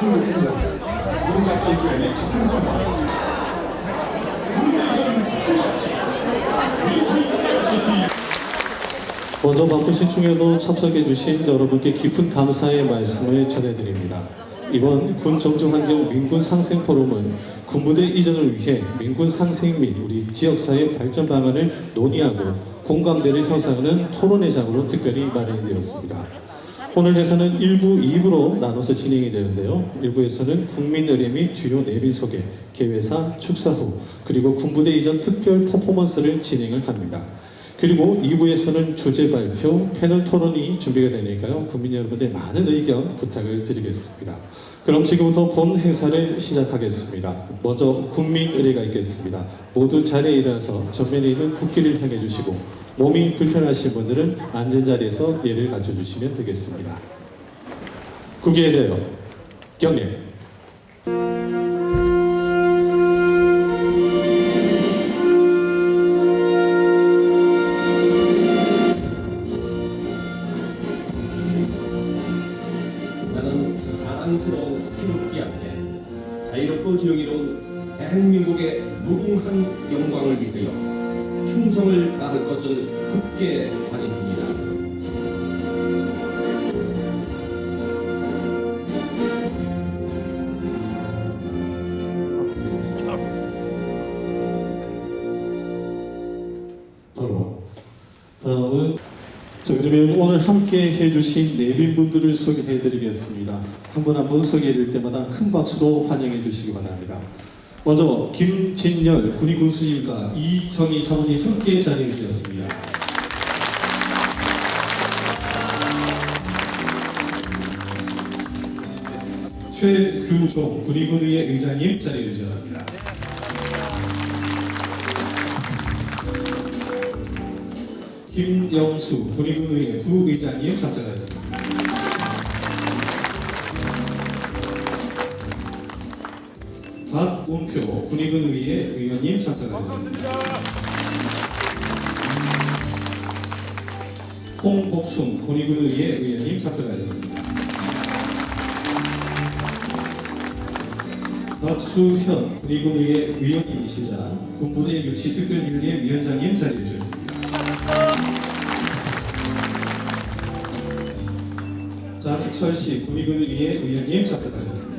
힘을 주는 문작 선수의 작품성과 국내전 최적지 BTCT. 먼저 바쁘신 중에도 참석해주신 여러분께 깊은 감사의 말씀을 전해드립니다. 이번 군 정주환경 민군 상생 포럼은 군부대 이전을 위해 민군 상생 및 우리 지역사회 발전 방안을 논의하고 공감대를 형성하는 토론회장으로 특별히 마련이 되었습니다. 오늘 회사는 1부, 2부로 나눠서 진행이 되는데요. 1부에서는 국민 의뢰 및 주요 내빈 소개, 개회사, 축사 후, 그리고 군부대 이전 특별 퍼포먼스를 진행을 합니다. 그리고 2부에서는 주제 발표, 패널 토론이 준비가 되니까요. 국민 여러분들의 많은 의견 부탁을 드리겠습니다. 그럼 지금부터 본 행사를 시작하겠습니다. 먼저 국민 의례가 있겠습니다. 모두 자리에 일어나서 전면에 있는 국기를 향해 주시고 몸이 불편하신 분들은 앉은 자리에서 예를 갖춰주시면 되겠습니다. 국기에 대하여 경례. 나는 자랑스러운 태극기 앞에 자유롭고 정의로운 대한민국의 무궁한 영광을 위하여 충성을 다할 것을 굳게 다짐합니다. 다음은 그러면 오늘 함께 해주신 내빈분들을 소개해드리겠습니다. 한 분 한 분 소개해드릴 때마다 큰 박수로 환영해 주시기 바랍니다. 먼저 김진열 군의군수님과 이정희 사모님 함께 자리해 주셨습니다. 최규종 군의군의회 의장님 자리해 주셨습니다. 김영수 군의군의회 부의장님 참석하셨습니다. 박운표 군의군의회 의원님 참석하셨습니다. 홍복순 군의군의회 의원님 참석하셨습니다. 박수현 군의군의회 의원님이시자 군부대 유치특별위원회 위원장님 자리해 주셨습니다. 장철씨 군의군의회 의원님 참석하셨습니다.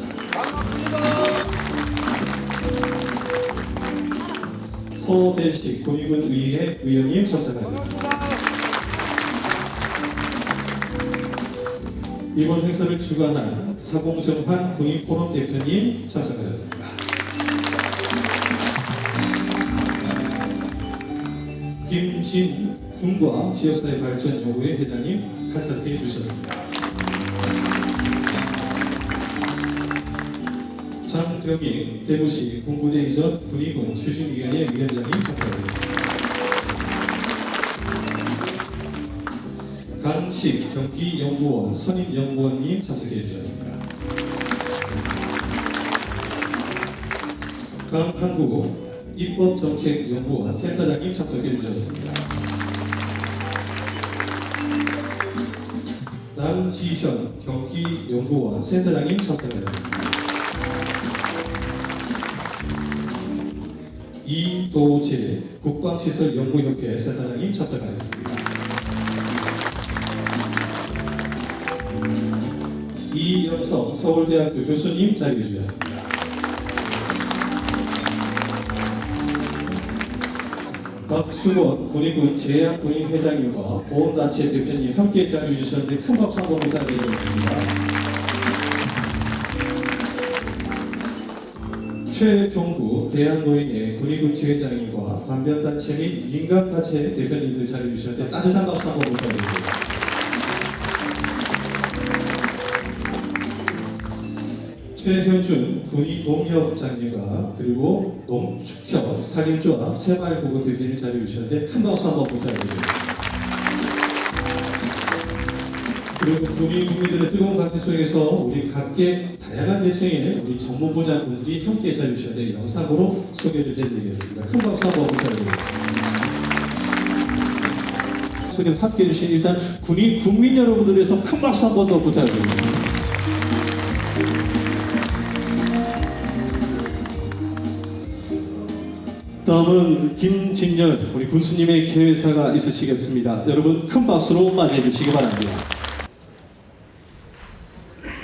서대식 군의군의회 의원님 참석하셨습니다. 이번 행사를 주관한 사공정환 군인포럼 대표님 참석하셨습니다. 김진 군과 지역사회 발전 연구회 회장님 참석해 주셨습니다. 장병익 대구시 군부대 이전 군의군 추진위원회 위원장님 참석하셨습니다. 강식 경기연구원 선임연구원님 참석해 주셨습니다. 강한국 입법정책연구원 센터장님 참석해 주셨습니다. 남지현 경기연구원 센터장님 참석하셨습니다. 이도재 국방시설연구협회 센터장님 참석하셨습니다. 이영성 서울대학교 교수님 자리해 주셨습니다. 박수건 군의군 제약군인회장님과 보험단체 대표님 함께 자리해 주셨는데 큰 박수 한번 부탁드리겠습니다. 최종구 대한노인회 군의군 지회장님과 관변단체 및 민간단체 대표님들 자리해 주셨는데 따뜻한 박수 한번 부탁드리겠습니다. 최현준 군의농협장님과 그리고 농축협 산림조합 새마을고급 대표님 자리해 주셨는데 큰 박수 한번 부탁드리겠습니다. 그리고 군인들의 뜨거운 박수 속에서 우리 각계 다양한 대상의 우리 전문 분야 분들이 함께 자리해 주셨는데 영상으로 소개를 해드리겠습니다. 큰 박수 한번 부탁드리겠습니다. 소개 함께 해주신 일단 국민 여러분들에서 큰 박수 한번 더 부탁드리겠습니다. 다음은 김진열 우리 군수님의 개회사가 있으시겠습니다. 여러분 큰 박수로 맞이해 주시기 바랍니다.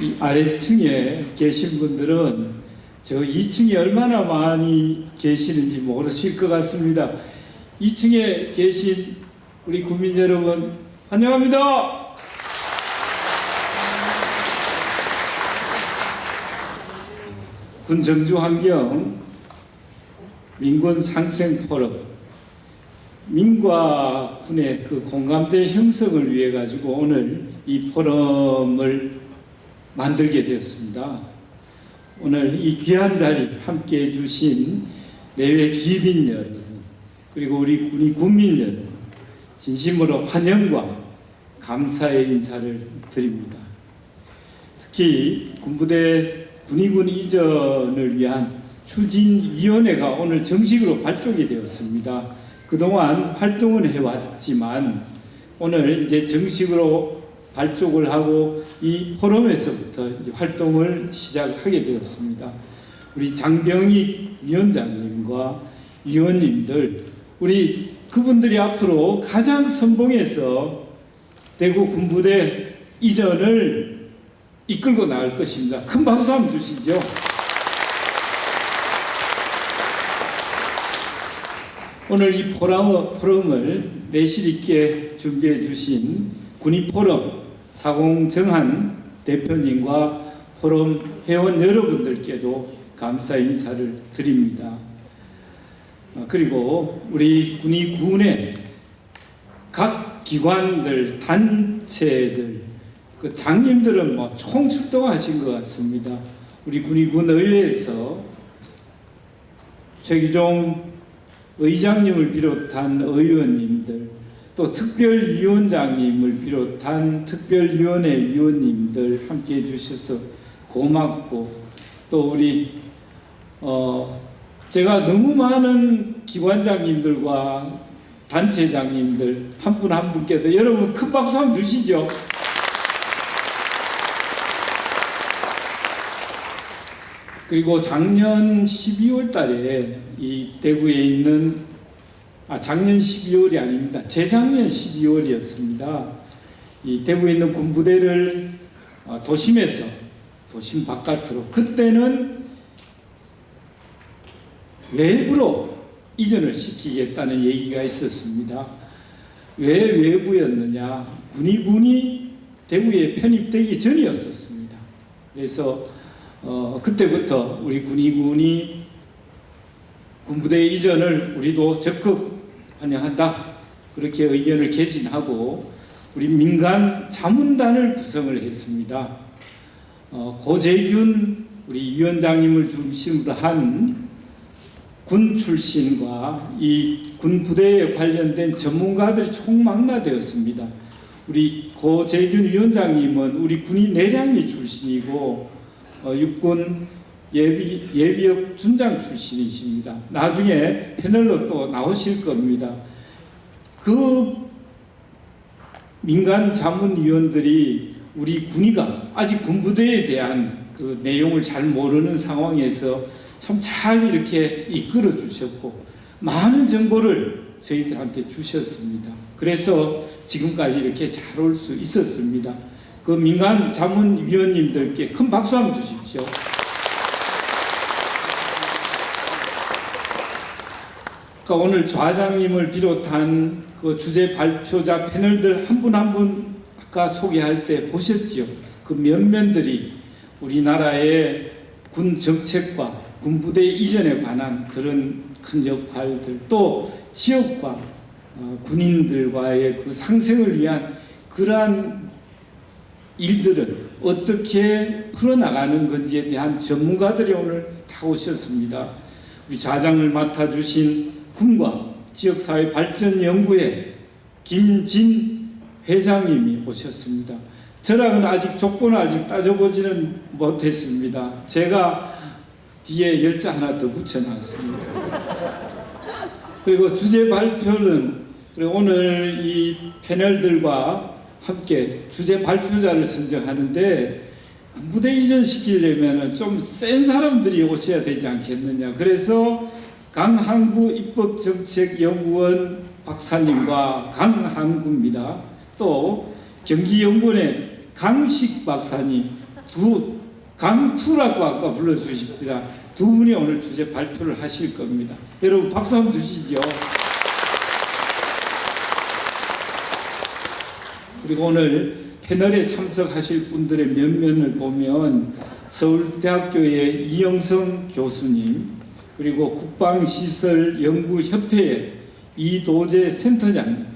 이 아래층에 계신 분들은 저 2층에 얼마나 많이 계시는지 모르실 것 같습니다. 2층에 계신 우리 국민 여러분 환영합니다. 군 정주환경 민군 상생 포럼, 민과 군의 그 공감대 형성을 위해 가지고 오늘 이 포럼을 만들게 되었습니다. 오늘 이 귀한 자리 함께 해주신 내외 기빈 여러분, 그리고 우리 국민 여러분, 진심으로 환영과 감사의 인사를 드립니다. 특히 군부대 군의군 이전을 위한 추진위원회가 오늘 정식으로 발족이 되었습니다. 그동안 활동은 해왔지만 오늘 이제 정식으로 발족을 하고 이 포럼에서부터 이제 활동을 시작하게 되었습니다. 우리 장병익 위원장님과 위원님들, 우리 그분들이 앞으로 가장 선봉해서 대구 군부대 이전을 이끌고 나갈 것입니다. 큰 박수 한번 주시죠. 오늘 이 포럼을 내실 있게 준비해 주신 군의포럼 사공정한 대표님과 포럼 회원 여러분들께도 감사 인사를 드립니다. 그리고 우리 군의군의 각 기관들, 단체들, 그 장님들은 뭐 총출동하신 것 같습니다. 우리 군의군 의회에서 최기종 의장님을 비롯한 의원님들, 또 특별위원장님을 비롯한 특별위원회 위원님들 함께 해주셔서 고맙고, 또 우리 제가 너무 많은 기관장님들과 단체장님들 한 분 한 분께도 여러분 큰 박수 한번 주시죠. 그리고 작년 12월 달에 이 대구에 있는 작년 12월이 아닙니다. 재작년 12월이었습니다. 이 대구에 있는 군부대를 도심에서 도심 바깥으로, 그때는 외부로 이전을 시키겠다는 얘기가 있었습니다. 왜 외부였느냐? 군의군이 대구에 편입되기 전이었었습니다. 그래서 그때부터 우리 군의군이 군부대 이전을 우리도 적극 환영한다, 그렇게 의견을 개진하고 우리 민간 자문단을 구성을 했습니다. 고재균 우리 위원장님을 중심으로 한 군 출신과 이 군부대에 관련된 전문가들이 총망라되었습니다. 우리 고재균 위원장님은 우리 군의 내량리 출신이고 육군 예비역 준장 출신이십니다. 나중에 패널로 또 나오실 겁니다. 그 민간 자문위원들이 우리 군의가 아직 군부대에 대한 그 내용을 잘 모르는 상황에서 참 잘 이렇게 이끌어 주셨고 많은 정보를 저희들한테 주셨습니다. 그래서 지금까지 이렇게 잘 올 수 있었습니다. 그 민간 자문위원님들께 큰 박수 한번 주십시오. 그러니까 오늘 좌장님을 비롯한 그 주제 발표자 패널들 한 분 한 분 아까 소개할 때 보셨지요? 그 면면들이 우리나라의 군 정책과 군부대 이전에 관한 그런 큰 역할들, 또 지역과 군인들과의 그 상생을 위한 그러한 일들을 어떻게 풀어나가는 건지에 대한 전문가들이 오늘 다 오셨습니다. 우리 좌장을 맡아주신 군과 지역사회 발전연구회 김진 회장님이 오셨습니다. 저랑은 아직 족보는 아직 따져보지는 못했습니다. 제가 뒤에 열자 하나 더 붙여놨습니다. 그리고 주제 발표는 오늘 이 패널들과 함께 주제 발표자를 선정하는데 군부대 이전 시키려면 좀 센 사람들이 오셔야 되지 않겠느냐. 그래서 강항구 입법정책연구원 박사님과 강항구입니다. 또 경기연구원의 강식 박사님, 강투라고 아까 불러주십니다. 두 분이 오늘 주제 발표를 하실 겁니다. 여러분 박수 한번 주시죠. 그리고 오늘 패널에 참석하실 분들의 면면을 보면 서울대학교의 이영성 교수님, 그리고 국방시설연구협회의 이도재 센터장님,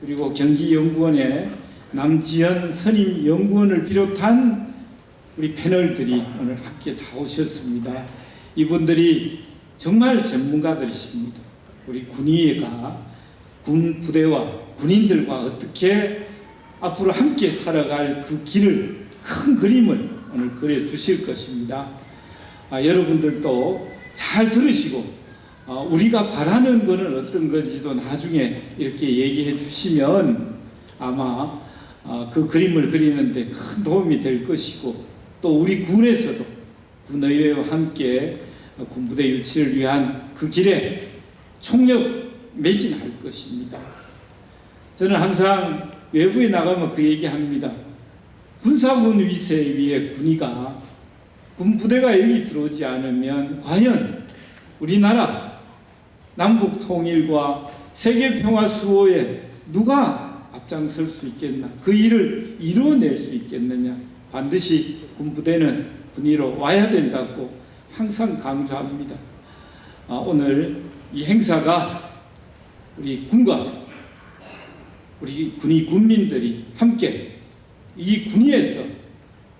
그리고 경기연구원의 남지현 선임연구원을 비롯한 우리 패널들이 오늘 함께 다 오셨습니다. 이분들이 정말 전문가들이십니다. 우리 군의회가 군 부대와 군인들과 어떻게 앞으로 함께 살아갈 그 길을, 큰 그림을 오늘 그려주실 것입니다. 여러분들도 잘 들으시고 우리가 바라는 것은 어떤 건지도 나중에 이렇게 얘기해 주시면 아마 그 그림을 그리는데 큰 도움이 될 것이고, 또 우리 군에서도 군의회와 함께 군부대 유치를 위한 그 길에 총력 매진할 것입니다. 저는 항상 외부에 나가면 그 얘기합니다. 군사군 위세 위에 군의가, 군부대가 여기 들어오지 않으면 과연 우리나라 남북 통일과 세계 평화 수호에 누가 앞장설 수 있겠나? 그 일을 이루어낼 수 있겠느냐? 반드시 군부대는 군의로 와야 된다고 항상 강조합니다. 오늘 이 행사가 우리 군과 우리 군의 군민들이 함께 이 군의에서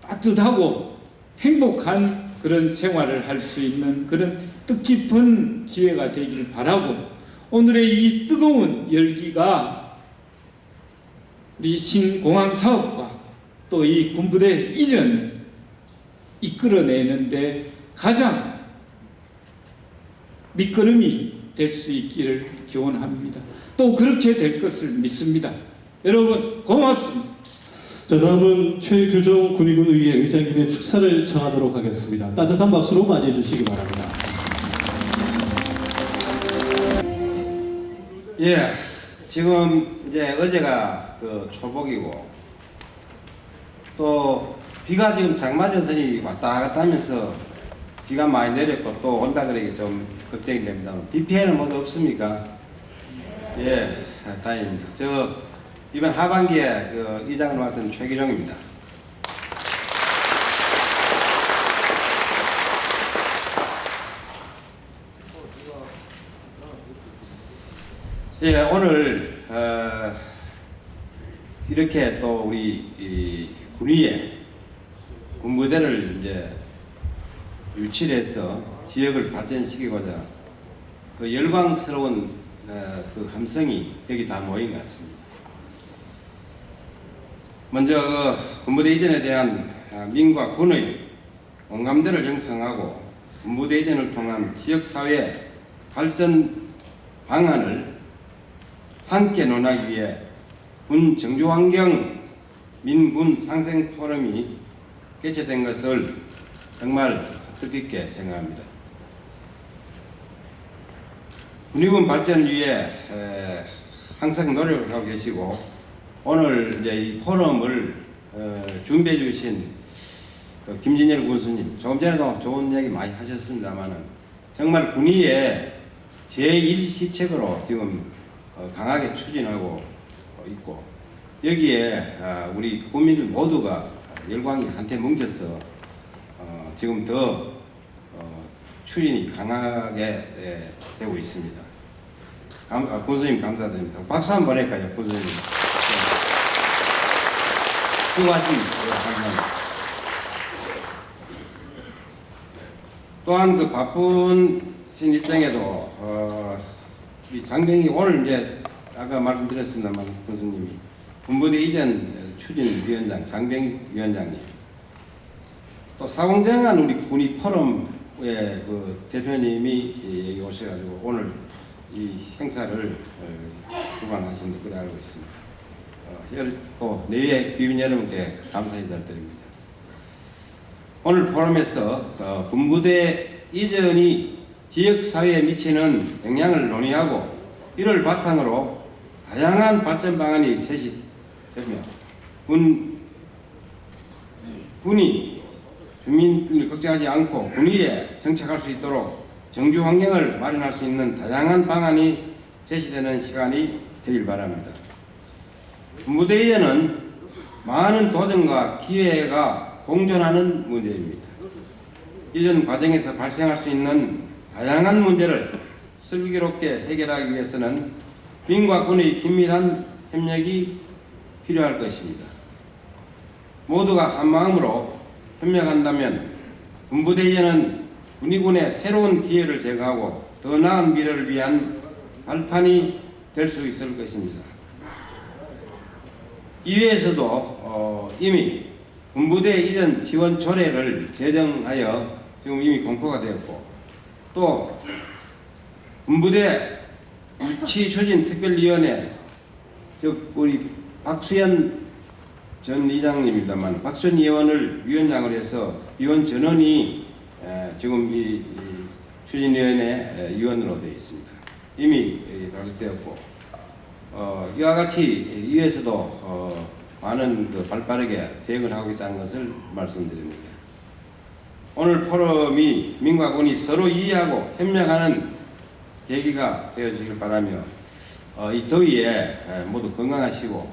따뜻하고 행복한 그런 생활을 할 수 있는 그런 뜻깊은 기회가 되기를 바라고, 오늘의 이 뜨거운 열기가 우리 신공항 사업과 또 이 군부대 이전을 이끌어내는데 가장 밑거름이 될 수 있기를 기원합니다. 또 그렇게 될 것을 믿습니다. 여러분 고맙습니다. 자, 다음은 최규종 군의군의회 의장님의 축사를 청하도록 하겠습니다. 따뜻한 박수로 맞이해 주시기 바랍니다. 예, 지금 이제 어제가 그 초복이고 또 비가 지금 장마전선이 왔다 갔다 하면서 비가 많이 내렸고 또 온다 그러기 좀 걱정이 됩니다. 비 피해는 모두 없습니까? 예, 다행입니다. 저 이번 하반기에 그 이장을 맡은 최규종입니다. 예, 오늘 이렇게 또 우리 이 군의회 군부대를 이제 유치해서 지역을 발전시키고자 그 열광스러운 그 함성이 여기 다 모인 것 같습니다. 먼저 군부대 이전에 대한 민과 군의 공감대를 형성하고 군부대 이전을 통한 지역사회 발전 방안을 함께 논하기 위해 군 정주환경 민군 상생 포럼이 개최된 것을 정말 뜻깊게 생각합니다. 군의군 발전을 위해 항상 노력을 하고 계시고 오늘 이제 이 포럼을 준비해 주신 김진열 군수님, 조금 전에도 좋은 얘기 많이 하셨습니다만은 정말 군의의 제1시책으로 지금 강하게 추진하고 있고 여기에 우리 국민들 모두가 열광이 한테 뭉쳐서 지금 더 추진이 강하게 되고 있습니다. 군수님 감사드립니다. 박수 한번 보낼까요, 군수님? 수고하십니다. 감사합니다. 또한 그 바쁜 일정에도 이 장병이 오늘 이제 아까 말씀드렸습니다만 군수님이 군부대 이전 추진위원장 장병위원장님, 또 사공정한 우리 군의 포럼의 그 대표님이 여기 오셔가지고 오늘 이 행사를 주관하신 것으로 알고 있습니다. 내외 귀빈 여러분께 감사 인사를 드립니다. 오늘 포럼에서 군부대 이전이 지역 사회에 미치는 영향을 논의하고 이를 바탕으로 다양한 발전 방안이 제시되며 군이 주민을 걱정하지 않고 군위에 정착할 수 있도록 정주 환경을 마련할 수 있는 다양한 방안이 제시되는 시간이 되길 바랍니다. 군부대의전은 많은 도전과 기회가 공존하는 문제입니다. 이전 과정에서 발생할 수 있는 다양한 문제를 슬기롭게 해결하기 위해서는 민과 군의 긴밀한 협력이 필요할 것입니다. 모두가 한마음으로 협력한다면 군부대의전은 군의군의 새로운 기회를 제거하고 더 나은 미래를 위한 발판이 될 수 있을 것입니다. 이외에서도 이미 군부대 이전 지원 조례를 제정하여 지금 이미 공포가 되었고 또 군부대 유치 추진 특별위원회 즉 우리 박수현 전 의장님입니다만 박수현 의원을 위원장으로 해서 위원 전원이 지금 이 추진위원회 위원으로 되어 있습니다. 이미 발표되었고 이와 같이 이에서도 많은 발빠르게 대응을 하고 있다는 것을 말씀드립니다. 오늘 포럼이 민과 군이 서로 이해하고 협력하는 계기가 되어주길 바라며 이 더위에 모두 건강하시고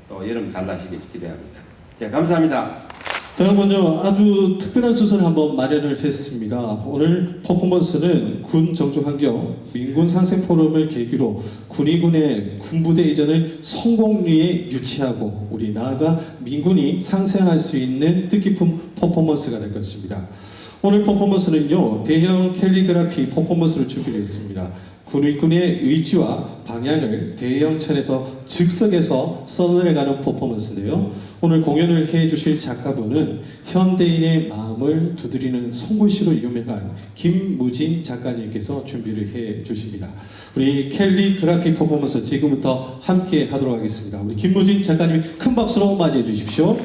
또 여름 잘 나시길 기대합니다. 네, 감사합니다. 다음은요, 아주 특별한 순서를 한번 마련을 했습니다. 오늘 퍼포먼스는 군 정주환경 민군 상생 포럼을 계기로 군의군의 군부대 이전을 성공리에 유치하고 우리 나아가 민군이 상생할 수 있는 뜻깊은 퍼포먼스가 될 것입니다. 오늘 퍼포먼스는요, 대형 캘리그라피 퍼포먼스를 준비를 했습니다. 군의군의 의지와 방향을 대형천에서 즉석에서 써내려가는 퍼포먼스인데요. 오늘 공연을 해주실 작가분은 현대인의 마음을 두드리는 송글씨로 유명한 김무진 작가님께서 준비를 해주십니다. 우리 캘리그라피 퍼포먼스 지금부터 함께 하도록 하겠습니다. 우리 김무진 작가님 큰 박수로 맞이해 주십시오.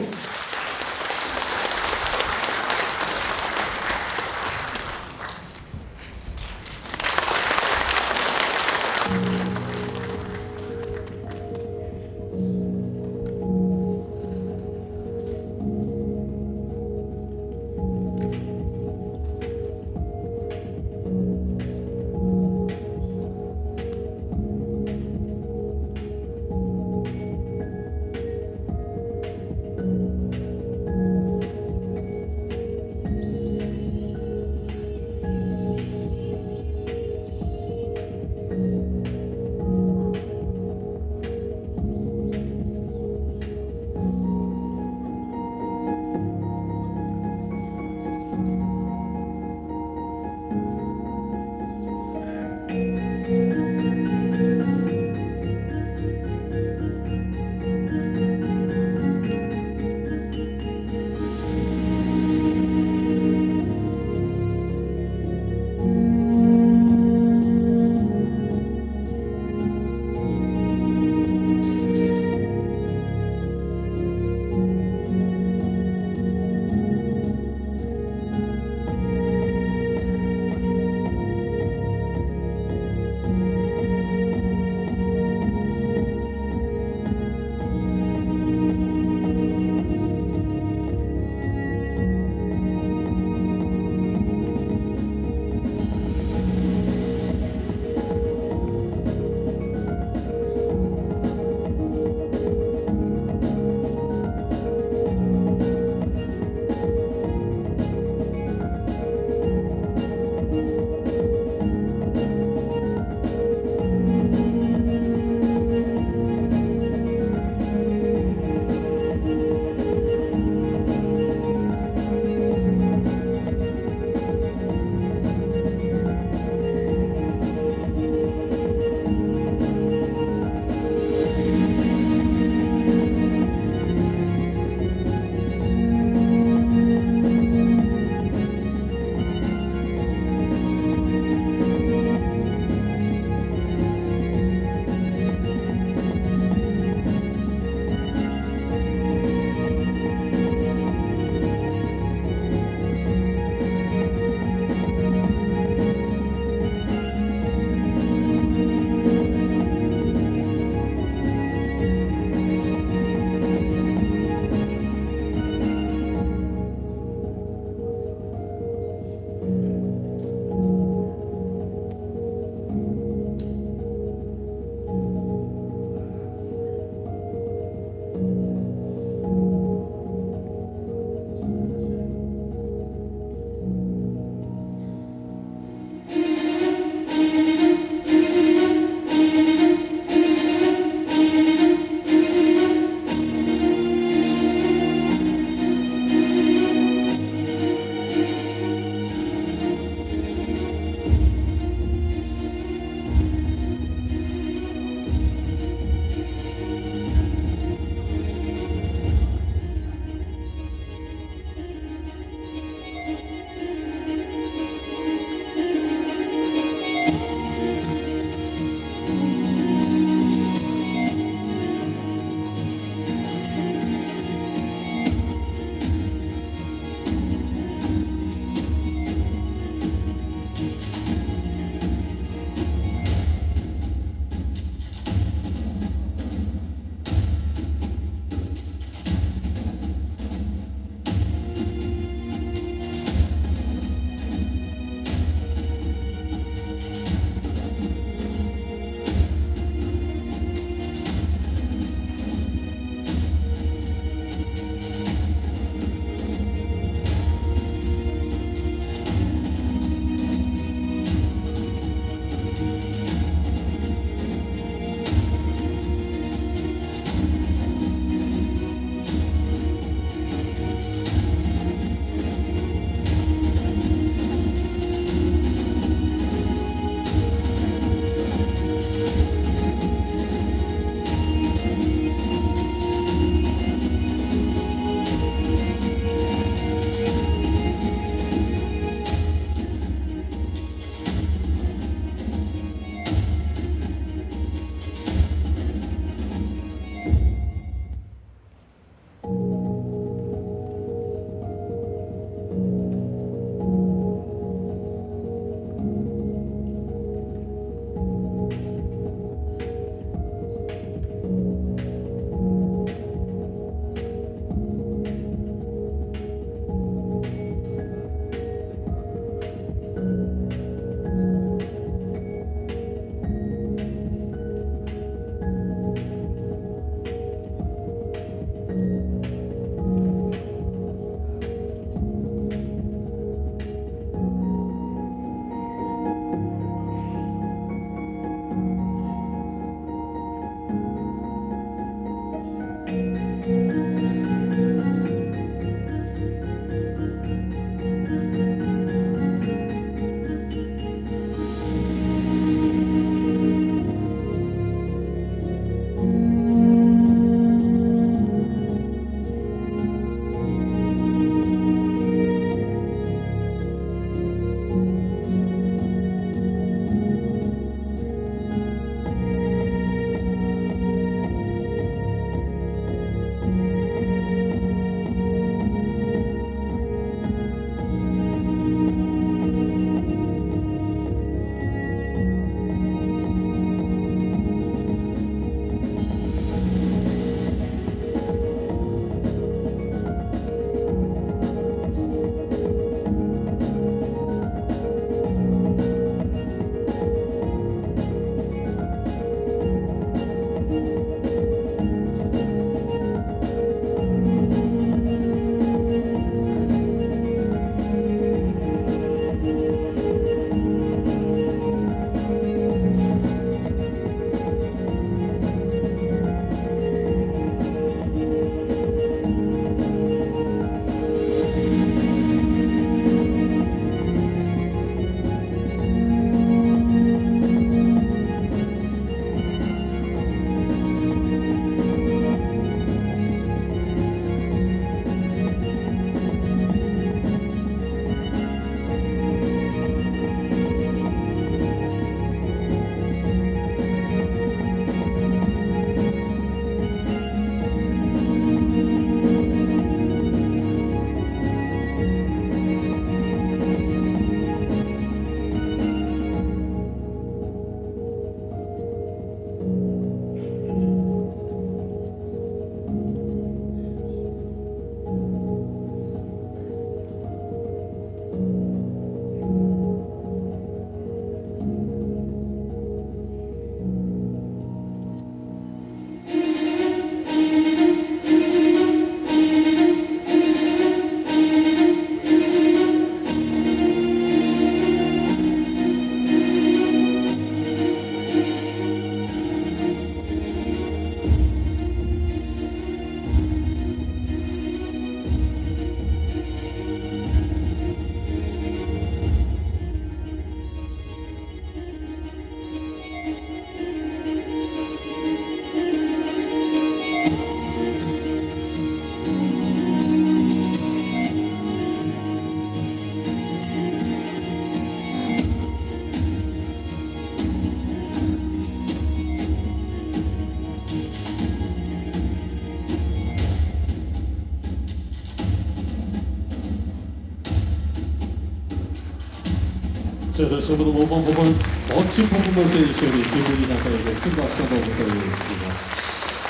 자, 다시 한번 5번 부분 멋진 퍼포먼스 해주신 우리 김은희 작가에게 큰 박수 한번 부탁드리겠습니다.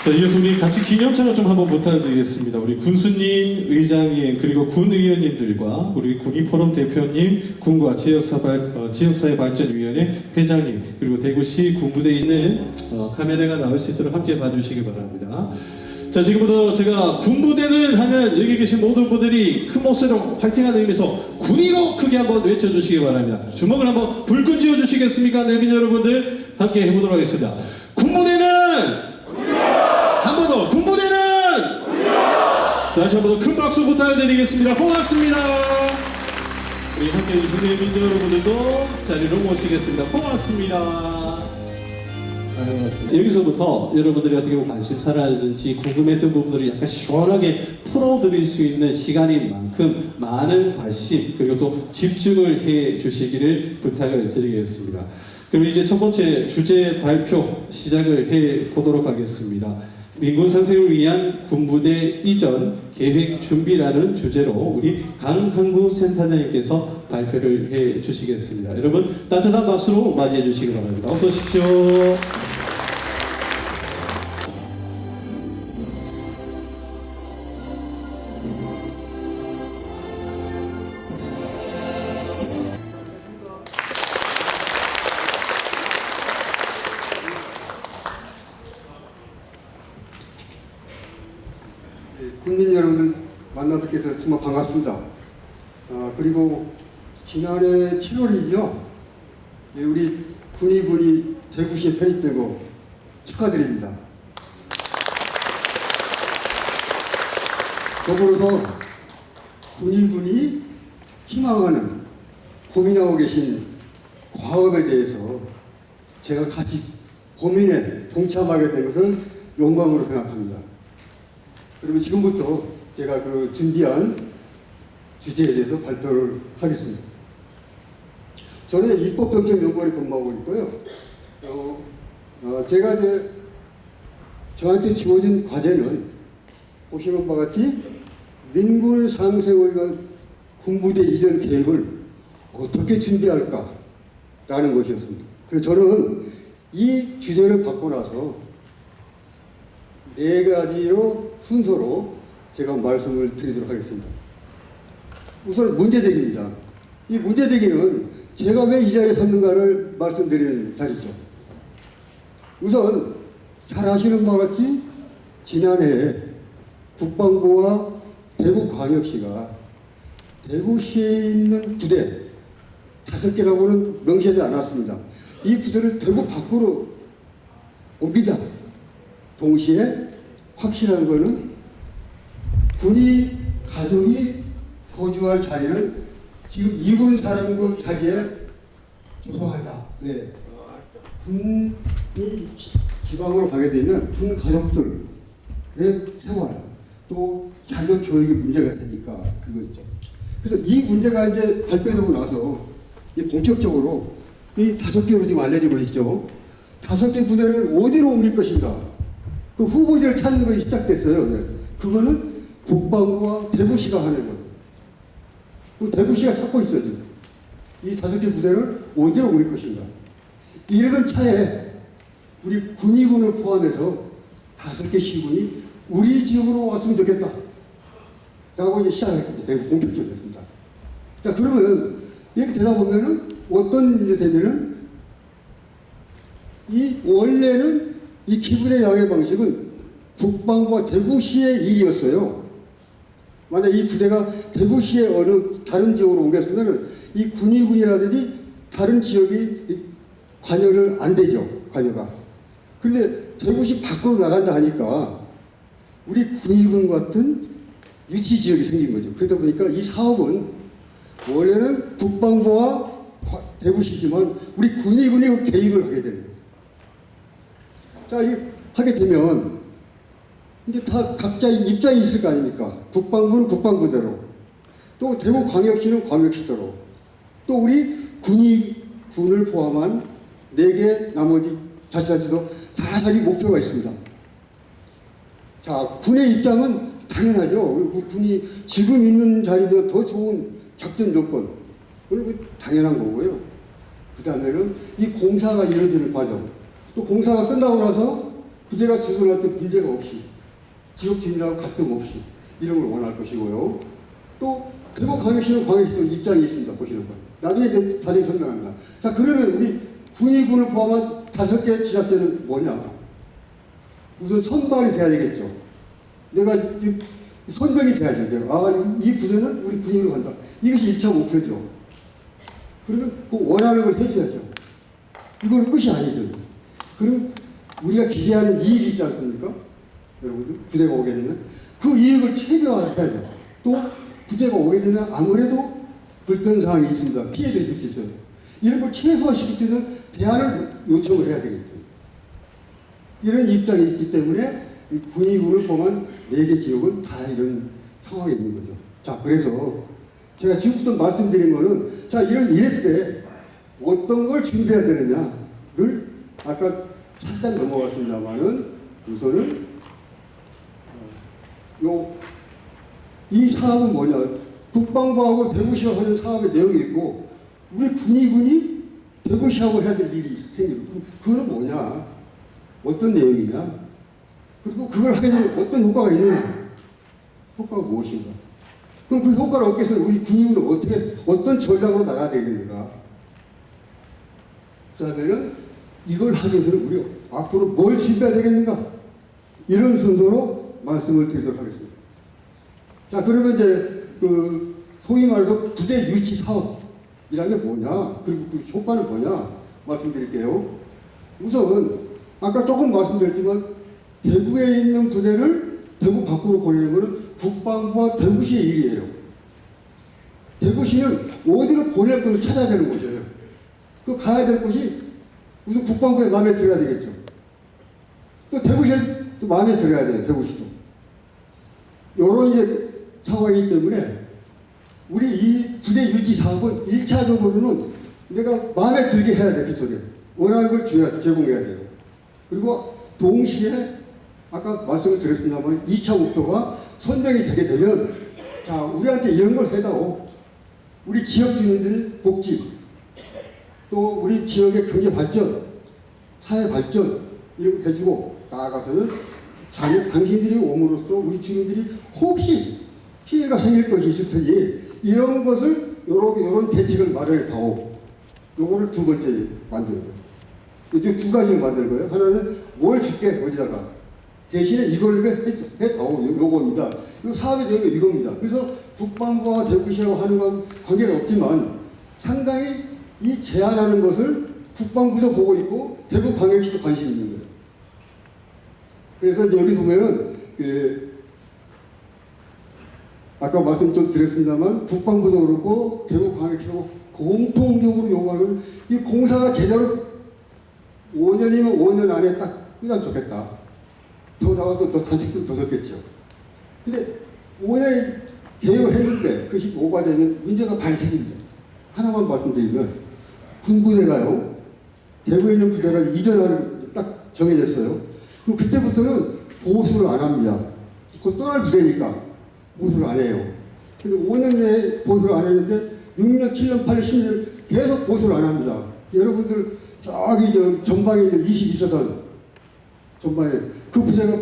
자, 이어서 우리 같이 기념찬을 좀 한번 부탁드리겠습니다. 우리 군수님, 의장님, 그리고 군 의원님들과 우리 군의포럼 대표님, 군과 지역사회 발전위원회 회장님, 그리고 대구시 군부대에 있는 카메라가 나올 수 있도록 함께 봐주시기 바랍니다. 자, 지금부터 제가 군부대는 하면 여기 계신 모든 분들이 큰 목소리로 화이팅하는 의미에서 군의로 크게 한번 외쳐주시기 바랍니다. 주먹을 한번 불끈 쥐어주시겠습니까? 내빈 여러분들 함께 해보도록 하겠습니다. 군부대는 한 번 더, 군부대는 다시 한 번 더 큰 박수 부탁드리겠습니다. 고맙습니다. 우리 함께 해주신 내빈 여러분들도 자리로 모시겠습니다. 고맙습니다. 고맙습니다. 여기서부터 여러분들이 어떻게 보면 관심사라든지 궁금했던 부분들을 약간 시원하게 풀어드릴 수 있는 시간인 만큼 많은 관심 그리고 또 집중을 해 주시기를 부탁을 드리겠습니다. 그럼 이제 첫 번째 주제 발표 시작을 해 보도록 하겠습니다. 민군 상생을 위한 군부대 이전 계획 준비라는 주제로 우리 강항구 센터장님께서 발표를 해 주시겠습니다. 여러분 따뜻한 박수로 맞이해 주시기 바랍니다. 어서 오십시오. 국민 여러분들 만나 뵙게 돼서 정말 반갑습니다. 그리고 지난해 7월이죠. 우리 군의군이 대구시에 편입되고 축하드립니다. 더불어서 군의군이 희망하는 고민하고 계신 과업에 대해서 제가 같이 고민에 동참하게 된 것을 영광으로 생각합니다. 그러면 지금부터 제가 그 준비한 주제에 대해서 발표를 하겠습니다. 저는 입법정책연구원에 근무하고 있고요. 제가 저한테 주어진 과제는 보시는 바와 같이 민군 상생을 위한 군부대 이전 계획을 어떻게 준비할까라는 것이었습니다. 그래서 저는 이 주제를 받고 나서 4가지로 순서로 제가 말씀을 드리도록 하겠습니다. 우선 문제제기입니다. 이 문제제기는 제가 왜 이 자리에 섰는가를 말씀드리는 자리죠. 우선 잘 아시는 바와 같이 지난해 국방부와 대구광역시가 대구시에 있는 부대 5개라고는 명시하지 않았습니다. 이 부대를 대구 밖으로 옮기자. 동시에 확실한 것은 군이 가족이 거주할 자리는 지금 2군 사령부 자리에 조성한다. 네. 군이 지방으로 가게 되면 군 가족들의 생활 또 자녀 교육이 문제가 되니까 그거 있죠. 그래서 이 문제가 이제 발표되고 나서 이제 본격적으로 이 5개로 지금 알려지고 있죠. 5개 부대를 어디로 옮길 것인가? 그 후보지를 찾는 것이 시작됐어요. 네. 그거는 국방부와 대구시가 하는 거예요. 그럼 대구시가 찾고 있어요. 지금. 이 5개 부대를 어디로 옮길 것인가? 이러던 차에 우리 군의군을 포함해서 5개 시군이 우리 지역으로 왔으면 좋겠다. 라고 이제 시작했습니다. 대구 본격적이었습니다. 자, 그러면 이렇게 되다 보면은 어떤 일이 되면은 원래는 이 기부대 양해 방식은 국방부와 대구시의 일이었어요. 만약 이 부대가 대구시의 어느 다른 지역으로 옮겼으면 이 군의군이라든지 다른 지역이 관여를 안 되죠. 관여가. 그런데 대구시 밖으로 나간다 하니까 우리 군의군 같은 유치 지역이 생긴 거죠. 그러다 보니까 이 사업은 원래는 국방부와 대구시지만 우리 군의군이 개입을 하게 되는 거예요. 자, 이게 하게 되면 이제 다 각자 입장이 있을 거 아닙니까? 국방부는 국방부대로, 또 대구광역시는 광역시대로, 또 우리 군의군을 포함한 4개 나머지 자치단체도 다 자기 목표가 있습니다. 자, 군의 입장은 당연하죠. 군이 지금 있는 자리보다 더 좋은 작전 조건, 그건 당연한 거고요. 그 다음에는 이 공사가 이루어지는 과정, 또 공사가 끝나고 나서 부대가 주둔할 때 문제가 없이 지역 주민하고 갈등 없이 이런 걸 원할 것이고요. 또 대구광역시는 광역시도 입장이 있습니다. 보시는 거. 나중에 자세히 설명합니다. 자, 그러면 우리 군의군을 포함한 5개 지자체는 뭐냐? 우선 선발이 돼야 되겠죠. 내가 선정이 돼야죠. 내가 이 부대는 우리 군의로 간다. 이것이 1차 목표죠. 그러면 그 원하는 걸 해줘야죠. 이거는 끝이 아니죠. 그럼 우리가 기대하는 이익이 있지 않습니까? 여러분들, 부대가 오게 되면 그 이익을 최대화해야죠. 또 부대가 오게 되면 아무래도 불편사항이 있습니다. 피해도 있을 수 있어요. 이런 걸 최소화시킬 수 있는 대안을 요청을 해야 되겠죠. 이런 입장이 있기 때문에 군의군을 포함한 4개 지역은 다 이런 상황에 있는 거죠. 자, 그래서 제가 지금부터 말씀드린 거는, 자, 이럴 때 어떤 걸 준비해야 되느냐를 아까 살짝 넘어갔습니다만은 우선은 이 사업은 뭐냐? 국방부하고 대구시하고 하는 사업의 내용이 있고, 우리 군의군이 대구시하고 해야 될 일이 생기고, 그거는 뭐냐? 어떤 내용이냐? 그리고 그걸 하게 되면 어떤 효과가 있느냐? 효과가 무엇인가? 그럼 그 효과를 얻기 위해서 우리 군의군은 어떤 전략으로 나가야 되겠는가? 그 다음에는 이걸 하기 위해서는 우리가 앞으로 뭘 준비해야 되겠는가? 이런 순서로 말씀을 드리도록 하겠습니다. 자, 그러면 이제 소위 말해서 부대 유치 사업이라는 게 뭐냐? 그리고 그 효과는 뭐냐? 말씀드릴게요. 우선 아까 조금 말씀드렸지만 대구에 있는 부대를 대구 밖으로 보내는 것은 국방부와 대구시의 일이에요. 대구시는 어디로 보낼 것을 찾아야 되는 곳이에요. 그 가야 될 곳이 우선 국방부에 마음에 들어야 되겠죠. 또 대구시에 또 마음에 들어야 돼요. 대구시도. 이런 이제 상황이기 때문에 우리 이 부대 유지 사업은 1차적으로는 내가 마음에 들게 해야 돼. 그쪽에 원하는 걸 제공해야 돼요. 그리고 동시에 아까 말씀을 드렸습니다만 2차 목표가 선정이 되게 되면, 자, 우리한테 이런 걸 해다오. 우리 지역 주민들의 복지, 또 우리 지역의 경제 발전, 사회 발전 이런 거 해주고, 나아가서는 당신들이 옴으로써 우리 주민들이 혹시 피해가 생길 것이 있을 테니 이런 것을 요런 대책을 마련해다오. 요거를 두 번째 만드는 거죠. 이제 두 가지를 만드는 거예요. 하나는 뭘 줄게 어디다가 대신에 이걸 해다오. 요겁니다. 이 사업의 내용이 이겁니다. 그래서 국방부와 대구시하고 하는 건 관계가 없지만 상당히 이 제안하는 것을 국방부도 보고 있고 대구광역시도 관심이 있는 거예요. 그래서 이제 여기 보면은 아까 말씀 좀 드렸습니다만 국방부도 그렇고 대구광역시도 공통적으로 요구하는 이 공사가 제대로 5년이면 5년 안에 딱 끝나면 좋겠다. 더 나와서 더 단축도 더 넣겠죠. 근데 5년 계획을 했는데 그것이 오버되면 문제가 발생입니다. 하나만 말씀드리면 군부대가요, 대구에 있는 부대가 이전하는 딱 정해졌어요. 그럼 그때부터는 보수를 안 합니다. 곧 떠날 부대니까 보수를 안 해요. 근데 5년 내에 보수를 안 했는데 6년, 7년, 8년, 10년 계속 보수를 안 합니다. 여러분들 저기 전방에 있는 22사단 전방에 그 부대가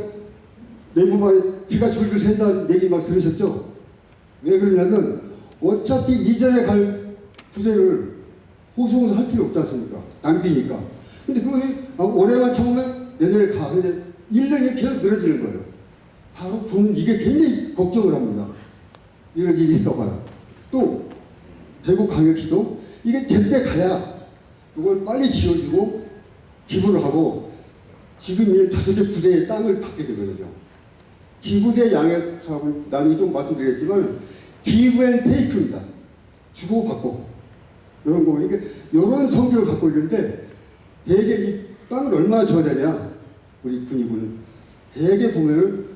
내부방에 비가 줄줄 샌다는 얘기 막 들으셨죠? 왜 그러냐면 어차피 이전에 갈 부대를 호송을 할 필요 없지 않습니까? 낭비니까. 근데 그것이 올해만 참으면 내년에 가. 근데 1년이 계속 늘어지는 거예요. 바로 군은 이게 굉장히 걱정을 합니다. 이런 일이 있다고 봐요. 또 대구광역시도 이게 제때 가야 이걸 빨리 지어주고 기부를 하고 지금 이 5개 부대의 땅을 받게 되거든요. 기부대 양액 사업을 나는 좀 말씀드렸지만 기브 앤 테이크입니다. 주고 받고 이런 거 이게 이런 성격을 갖고 있는데 대개 이 땅을 얼마나 줘야 되냐 우리 군의군은 대개 보면은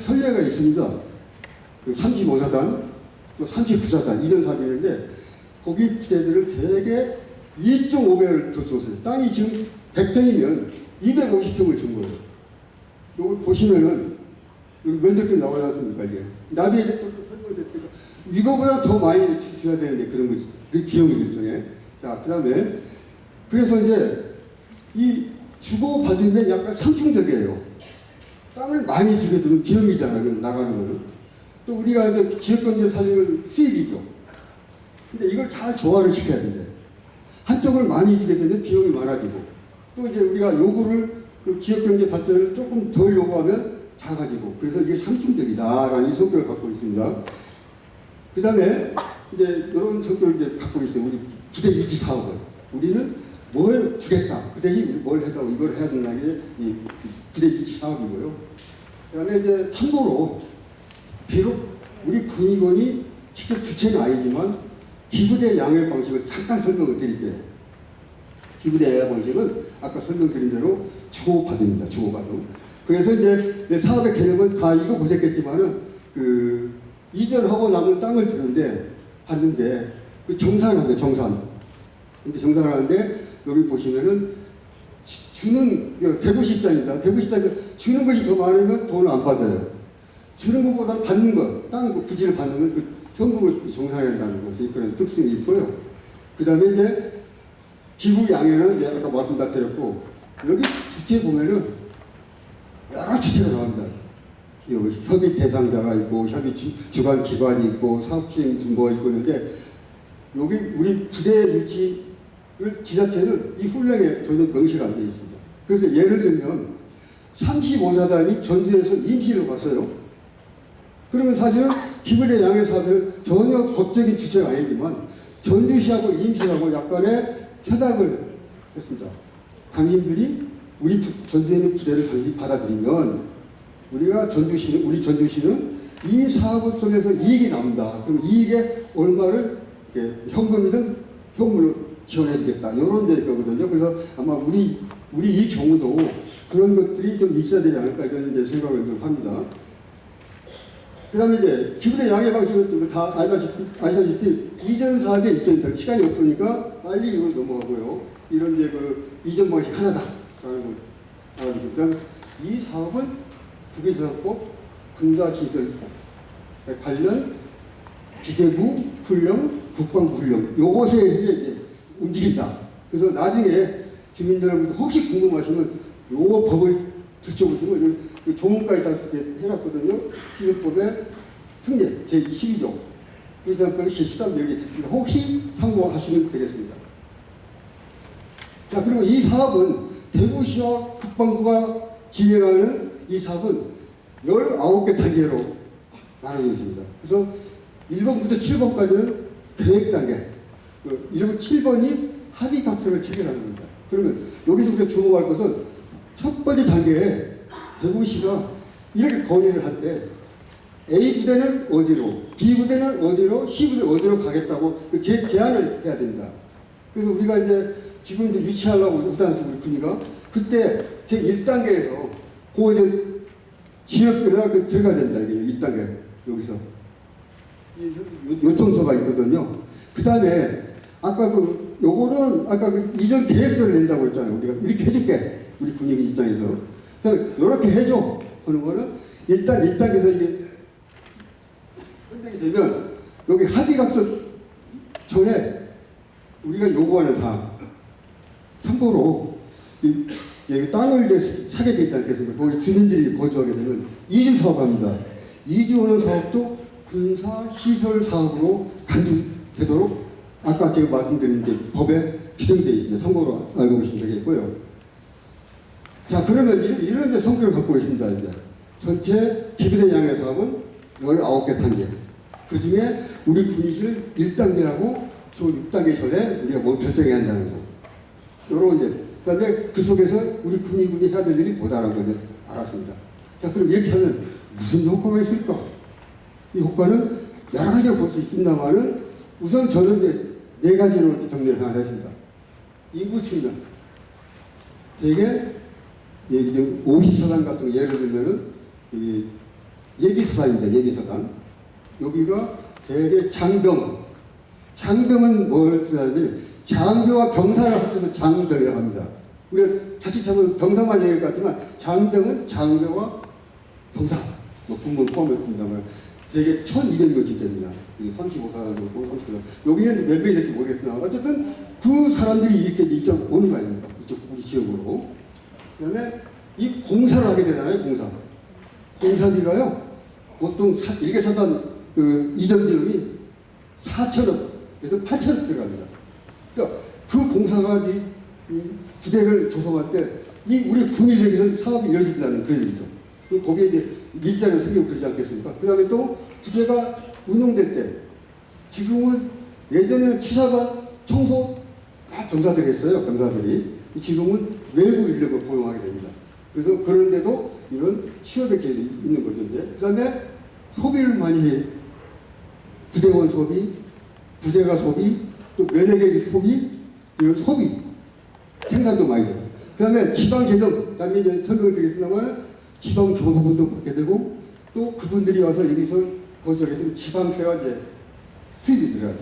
선례가 있습니다. 35사단 또 39사단 이전 사진인데 거기 부대들을 대개 2.5배를 더 줬어요. 땅이 지금 100평이면 250평을 준 거예요. 이거 보시면은 여기 면적도 나오지 않습니까? 이게 나중에 설명될 때가 이거보다 더 많이 줘야 되는데 그런 거지. 그 비용이 일종의. 자, 그 다음에, 그래서 이제 이 주고받으면 약간 상충적이에요. 땅을 많이 주게 되면 비용이잖아요, 나가는 거는. 또 우리가 이제 지역경제 살리는 수익이죠. 근데 이걸 잘 조화를 시켜야 된대. 한쪽을 많이 주게 되면 비용이 많아지고, 또 이제 우리가 요구를, 그 지역경제 발전을 조금 덜 요구하면 작아지고, 그래서 이게 상충적이다라는 성격을 갖고 있습니다. 그 다음에 이제 이런 성격을 이제 갖고 있어요. 우리 부대 유치 사업은. 우리는 뭘 주겠다. 그 대신 뭘 해서 이걸 해야 된다는 게 이 부대 유치 사업이고요. 그 다음에 이제 참고로, 비록 우리 군의원이 직접 주체는 아니지만 기부대 양육 방식을 잠깐 설명을 드릴게요. 기부대 양육 방식은 아까 설명드린 대로 주고받습니다. 주고받음. 그래서 이제 내 사업의 개념은 다 읽어보셨겠지만은 그 이전하고 남은 땅을 주는데 받는데 그 정산하는데 정산. 근데 정산하는데 여기 보시면은 주는 대구시장입니다. 대구시장 주는 것이 더 많으면 돈을 안 받아요. 주는 것보다 받는 것, 땅 부지를 받으면 그 현금을 정산해야 한다는 것이 그런 특성이 있고요. 그 다음에 이제 기부 양에는 이제 아까 말씀 다 드렸고, 여기 주체 보면은 여러 주체가 나옵니다. 여기 협의 대상자가 있고, 협의 주관 기관이 있고, 사업시행 준거가 있고 있는데, 여기 우리 부대 유치를 지자체는 이 훈령에 전혀 명시가 안 되어 있습니다. 그래서 예를 들면 35사단이 전주에서 임시를 갔어요. 그러면 사실은 기부대 양의 사업을 전혀 법적인 주체가 아니지만 전주시하고 임시하고 약간의 협약을 했습니다. 당신들이 우리 전주에 있는 부대를 당신이 받아들이면 우리 전주시는 이 사업을 통해서 이익이 나온다. 그럼 이익의 얼마를 현금이든 현물로 지원해주겠다. 이런 데 있거든요. 그래서 아마 우리 이 경우도 그런 것들이 좀 있어야 되지 않을까 이런 이제 생각을 좀 합니다. 그 다음에 이제 기부대 양해 방식은 다 아시다시피 이전 사업에 이전이다. 시간이 없으니까 빨리 이걸 넘어가고요. 이런 이제 그 이전 방식 하나다. 라는 거 알아두시고. 그 다음 이 사업은 국외사업법, 군사시설법 관련 비대부 훈령, 국방부 훈령 요것에 이제 움직인다. 그래서 나중에 주민들 여러분들 혹시 궁금하시면 요 법을 들춰보시면 조문까지 다 해놨거든요. 기술법의 특례 제12조 군사법이 실시한 여기 있습니다. 혹시 참고하시면 되겠습니다. 자, 그리고 이 사업은 대구시와 국방부가 진행하는 이 사업은 19개 단계로 나눠져 있습니다. 그래서 1번부터 7번까지는 계획 단계, 7번이 합의 각서를 체결하는 겁니다. 그러면 여기서 우리가 주목할 것은 첫 번째 단계에 대구시가 이렇게 건의를 할 때 A 부대는 어디로, B 부대는 어디로, C 부대는 어디로 가겠다고 제안을 해야 됩니다. 그래서 우리가 이제 지금 이제 유치하려고 우리 군이가 그때 제 1단계에서 그 이제 지역들을 들어가야 됩니다. 이게 1단계 여기서 요청서가 있거든요. 그 다음에 아까 요거는 아까 이전 계획서를 낸다고 했잖아요. 우리가 이렇게 해줄게. 우리 군인 입장에서. 그래서 이렇게 해줘. 하는 거는 일단 1단계에서 이게 끝내게 되면 여기 합의각서 전에 우리가 요구하는 사항. 참고로 여기 땅을 이제 사게 되지 않겠습니까? 거기 주민들이 거주하게 되면 이주 사업합니다. 이주하는 사업도 군사시설 사업으로 간주되도록 아까 제가 말씀드린 게 법에 규정되어 있습니다. 참고로 알고 계시면 되겠고요. 자, 그러면 이런 이제 성격을 갖고 있습니다. 이제 전체 기부대 양의 사업은 19개 단계. 그 중에 우리 군의실은 1단계하고 또 6단계 전에 우리가 뭐 결정해야 한다는 거. 요런 이제 그 다음에 그 속에서 우리 군인군이 해야 될 일이 뭐다라는 걸 알았습니다. 자, 그럼 이렇게 하면 무슨 효과가 있을까? 이 효과는 여러 가지로 볼 수 있습니다만은 우선 저는 이제 4가지로 정리를 했습니다. 인구 측면. 대개 이제 50사단 같은 거 예를 들면은 예비사단입니다. 예비사단. 여기가 대개 장병. 장병은 뭘 하냐면 장교와 병사를 합쳐서 장병이라고 합니다. 우리가 자칫하면 병사만 얘기할 것 같지만 장병은 장교와 병사, 뭐 군무 포함했습니다만 대개 1,200명씩 됩니다. 35사단 정도, 34사단. 여기는 몇 명이 될지 모르겠으나 어쨌든 그 사람들이 이렇게 이쪽 오는 거 아닙니까? 이쪽 우리 지역으로. 그 다음에 이 공사를 하게 되잖아요, 공사. 공사비가요, 보통 일개사단 그 이전 비용이 4천억에서 8천억 들어갑니다. 그러니까 그 공사가 이 부대를 조성할 때 이 우리 군의적인 사업이 이루어진다는 그런 얘기죠. 거기에 이제 일자리가 생기고 그러지 않겠습니까? 그 다음에 또 부대가 운용될 때 지금은 예전에는 치사가 청소 다 병사들이 했어요. 병사들이. 지금은 외부 인력을 고용하게 됩니다. 그래서 그런데도 이런 취업의 기회가 있는 거죠. 이제. 그 다음에 소비를 많이 해. 부대원 소비, 부대가 소비, 또 면회객 소비, 이런 소비, 생산도 많이 돼요. 그 다음에 지방재정, 나중에 이제 설명을 드리겠습니다만, 지방교부분도 받게 되고, 또 그분들이 와서 여기서 거주하게 되면 지방세가 이제 수입이 들어가죠.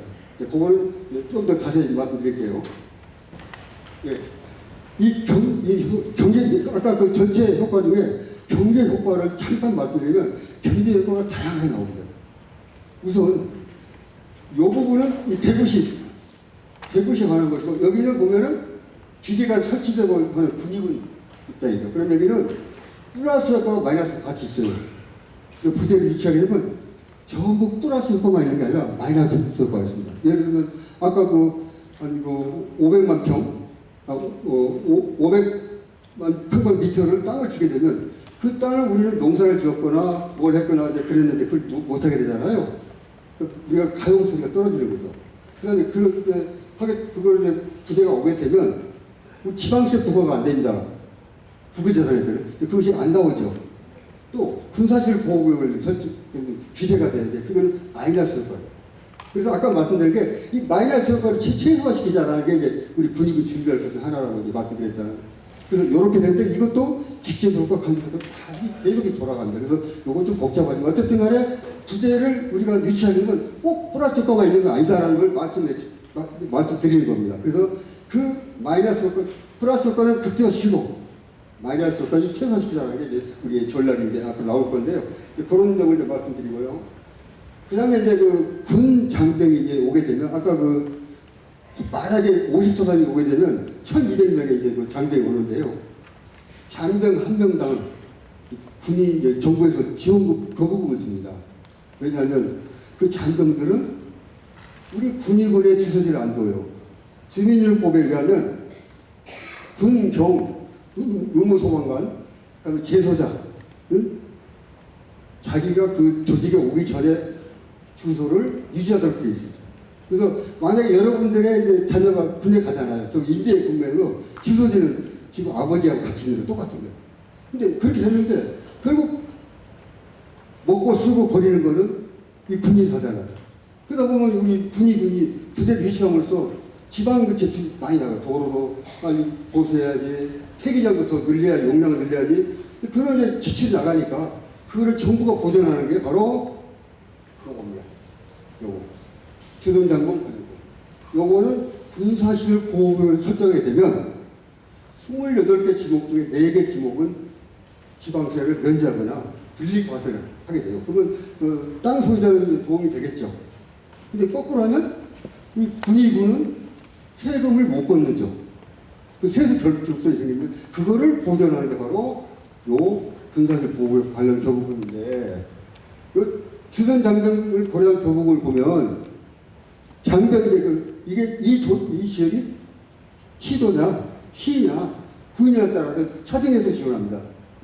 그거는 좀 더 자세히 말씀드릴게요. 예. 이 경제, 아까 그 전체 효과 중에 경제 효과를 잠깐 말씀드리면 경제 효과가 다양하게 나옵니다. 우선 이 부분은 이 대구시 하는 것이고, 여기를 보면은 기지가 설치되고 하는 군입은 입장이죠. 그럼 여기는 플러스 효과와 마이너스 효과가 같이 있어요. 부대를 위치하게 되면 전부 플러스 효과만 있는 게 아니라 마이너스 효과가 있습니다. 예를 들면 아까 한 500만 평, 500만 평방미터를 땅을 주게 되면 그 땅을 우리는 농사를 지었거나 뭘 했거나 이제 그랬는데 그걸 못하게 되잖아요. 우리가 가용성이 떨어지는 거죠. 그 다음에 그걸 이제 부대가 오게 되면 지방세 부과가 안 됩니다. 국유재산에서는. 그것이 안 나오죠. 또 군사실 보호구역을 규제가 되는데 그거는 마이너스 효과예요. 그래서 아까 말씀드린 게 이 마이너스 효과를 최소화시키자라는 게 이제 우리 군의군 준비할 것중 하나라고 이제 말씀드렸잖아요. 그래서 이렇게 되는데 이것도 직접 효과, 간접 효과 다 계속 돌아갑니다. 그래서 이건 좀 복잡하지만 어쨌든 간에 부대를 우리가 유치하는 건 꼭 플러스 효과가 있는 건 아니다라는 걸 말씀드리는 겁니다. 그래서 그 마이너스 효과, 플러스 효과는 극대화시키고 마이너스 효과를 최소화시키자는 게 이제 우리의 전략인데 앞으로 나올 건데요. 그런 점을 이제 말씀드리고요. 그 다음에 이제 그 군 장병이 이제 오게 되면 아까 만약에 50소단이 오게 되면 1,200명의 이제 그 장병이 오는데요. 장병 한 명당 군이 이제 정부에서 지원금, 거부금을 줍니다. 왜냐하면 그 장병들은 우리 군의군의 주소지를 안 둬요. 주민일법에 의하면 군, 경, 의무소방관, 그다음에 제소자는 자기가 그 조직에 오기 전에 주소를 유지하도록 되어 있습니다. 그래서 만약에 여러분들의 이제 자녀가 군에 가잖아요. 저 인제 근무해서 주소지는 지금 아버지하고 같이 있는 거 똑같은 거예요. 근데 그렇게 됐는데 결국 먹고 쓰고 버리는 거는 이 군인사잖아요. 그러다 보면 우리 군이 부대 유치함으로써 지방 그 재출이 많이 나가요. 도로도 빨리 보수해야지, 폐기장도 더 늘려야지, 용량을 늘려야지. 그런 이제 지출이 나가니까 그거를 정부가 보전하는 게 바로 요겁니다. 요거. 주둔장군 요거는 군사시설 보호를 설정하게 되면 28개 지목 중에 4개 지목은 지방세를 면제하거나 분리과세를 하게 돼요. 그러면 그 땅 소유자는 도움이 되겠죠. 근데 거꾸로 하면 이 군의군은 세금을 못 걷는죠. 그 세수 결손이 생기면 그거를 보전하는 게 바로 요 군사시설 보호 관련 교부금인데 주둔 장병을 고려한 교부금을 보면 장병이 이게 이 지역이 시도냐 시냐 군이냐에 따라서 차등해서 지원합니다.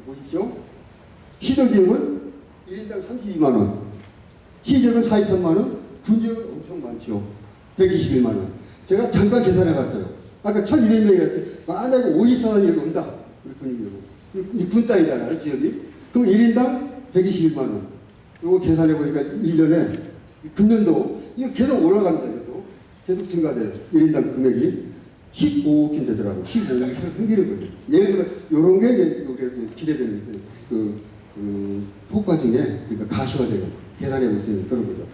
보십시오. 시도 지역은 1인당 32만원, 시 지역은 43만원, 군 지역은 엄청 많죠. 121만원. 제가 잠깐 계산해 봤어요. 아까 1,200명이 만약에 54단이 온다. 우리 군이 이 군 땅이잖아요, 지역이. 그럼 1인당 121만원. 이거 계산해 보니까 1년에 금년도 이거 계속 올라갑니다. 이것도 계속 증가돼요. 1인당 금액이 15억이 되더라고요. 15억이 생기는 거죠. 예를 들면 이런 게 이제 기대되는 효과 중에 그러니까 가시화되는 계산해 볼 수 있는 그런 거죠.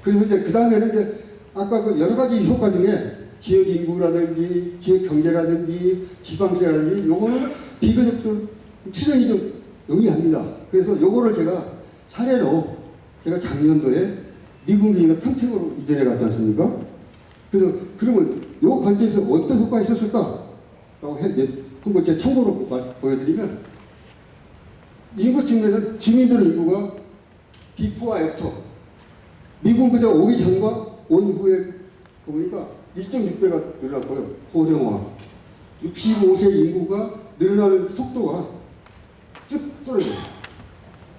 그래서 이제 그 다음에는 이제 아까 그 여러 가지 효과 중에 지역 인구라든지 지역 경제라든지 지방세라든지 요거는 비교적 추정이 좀 용이합니다. 그래서 요거를 제가 사례로 제가 작년도에 미군기지가 평택으로 이전해 갔지 않습니까? 그래서 그러면 이 관점에서 어떤 효과가 있었을까? 라고 한번 제가 참고로 보여드리면 인구 측면에서 주민들의 인구가 비포와 애프터 미군 부대가 오기 전과 온 후에 보니까 1.6배가 늘어났고요. 고령화 65세 인구가 늘어나는 속도가 쭉 떨어져요.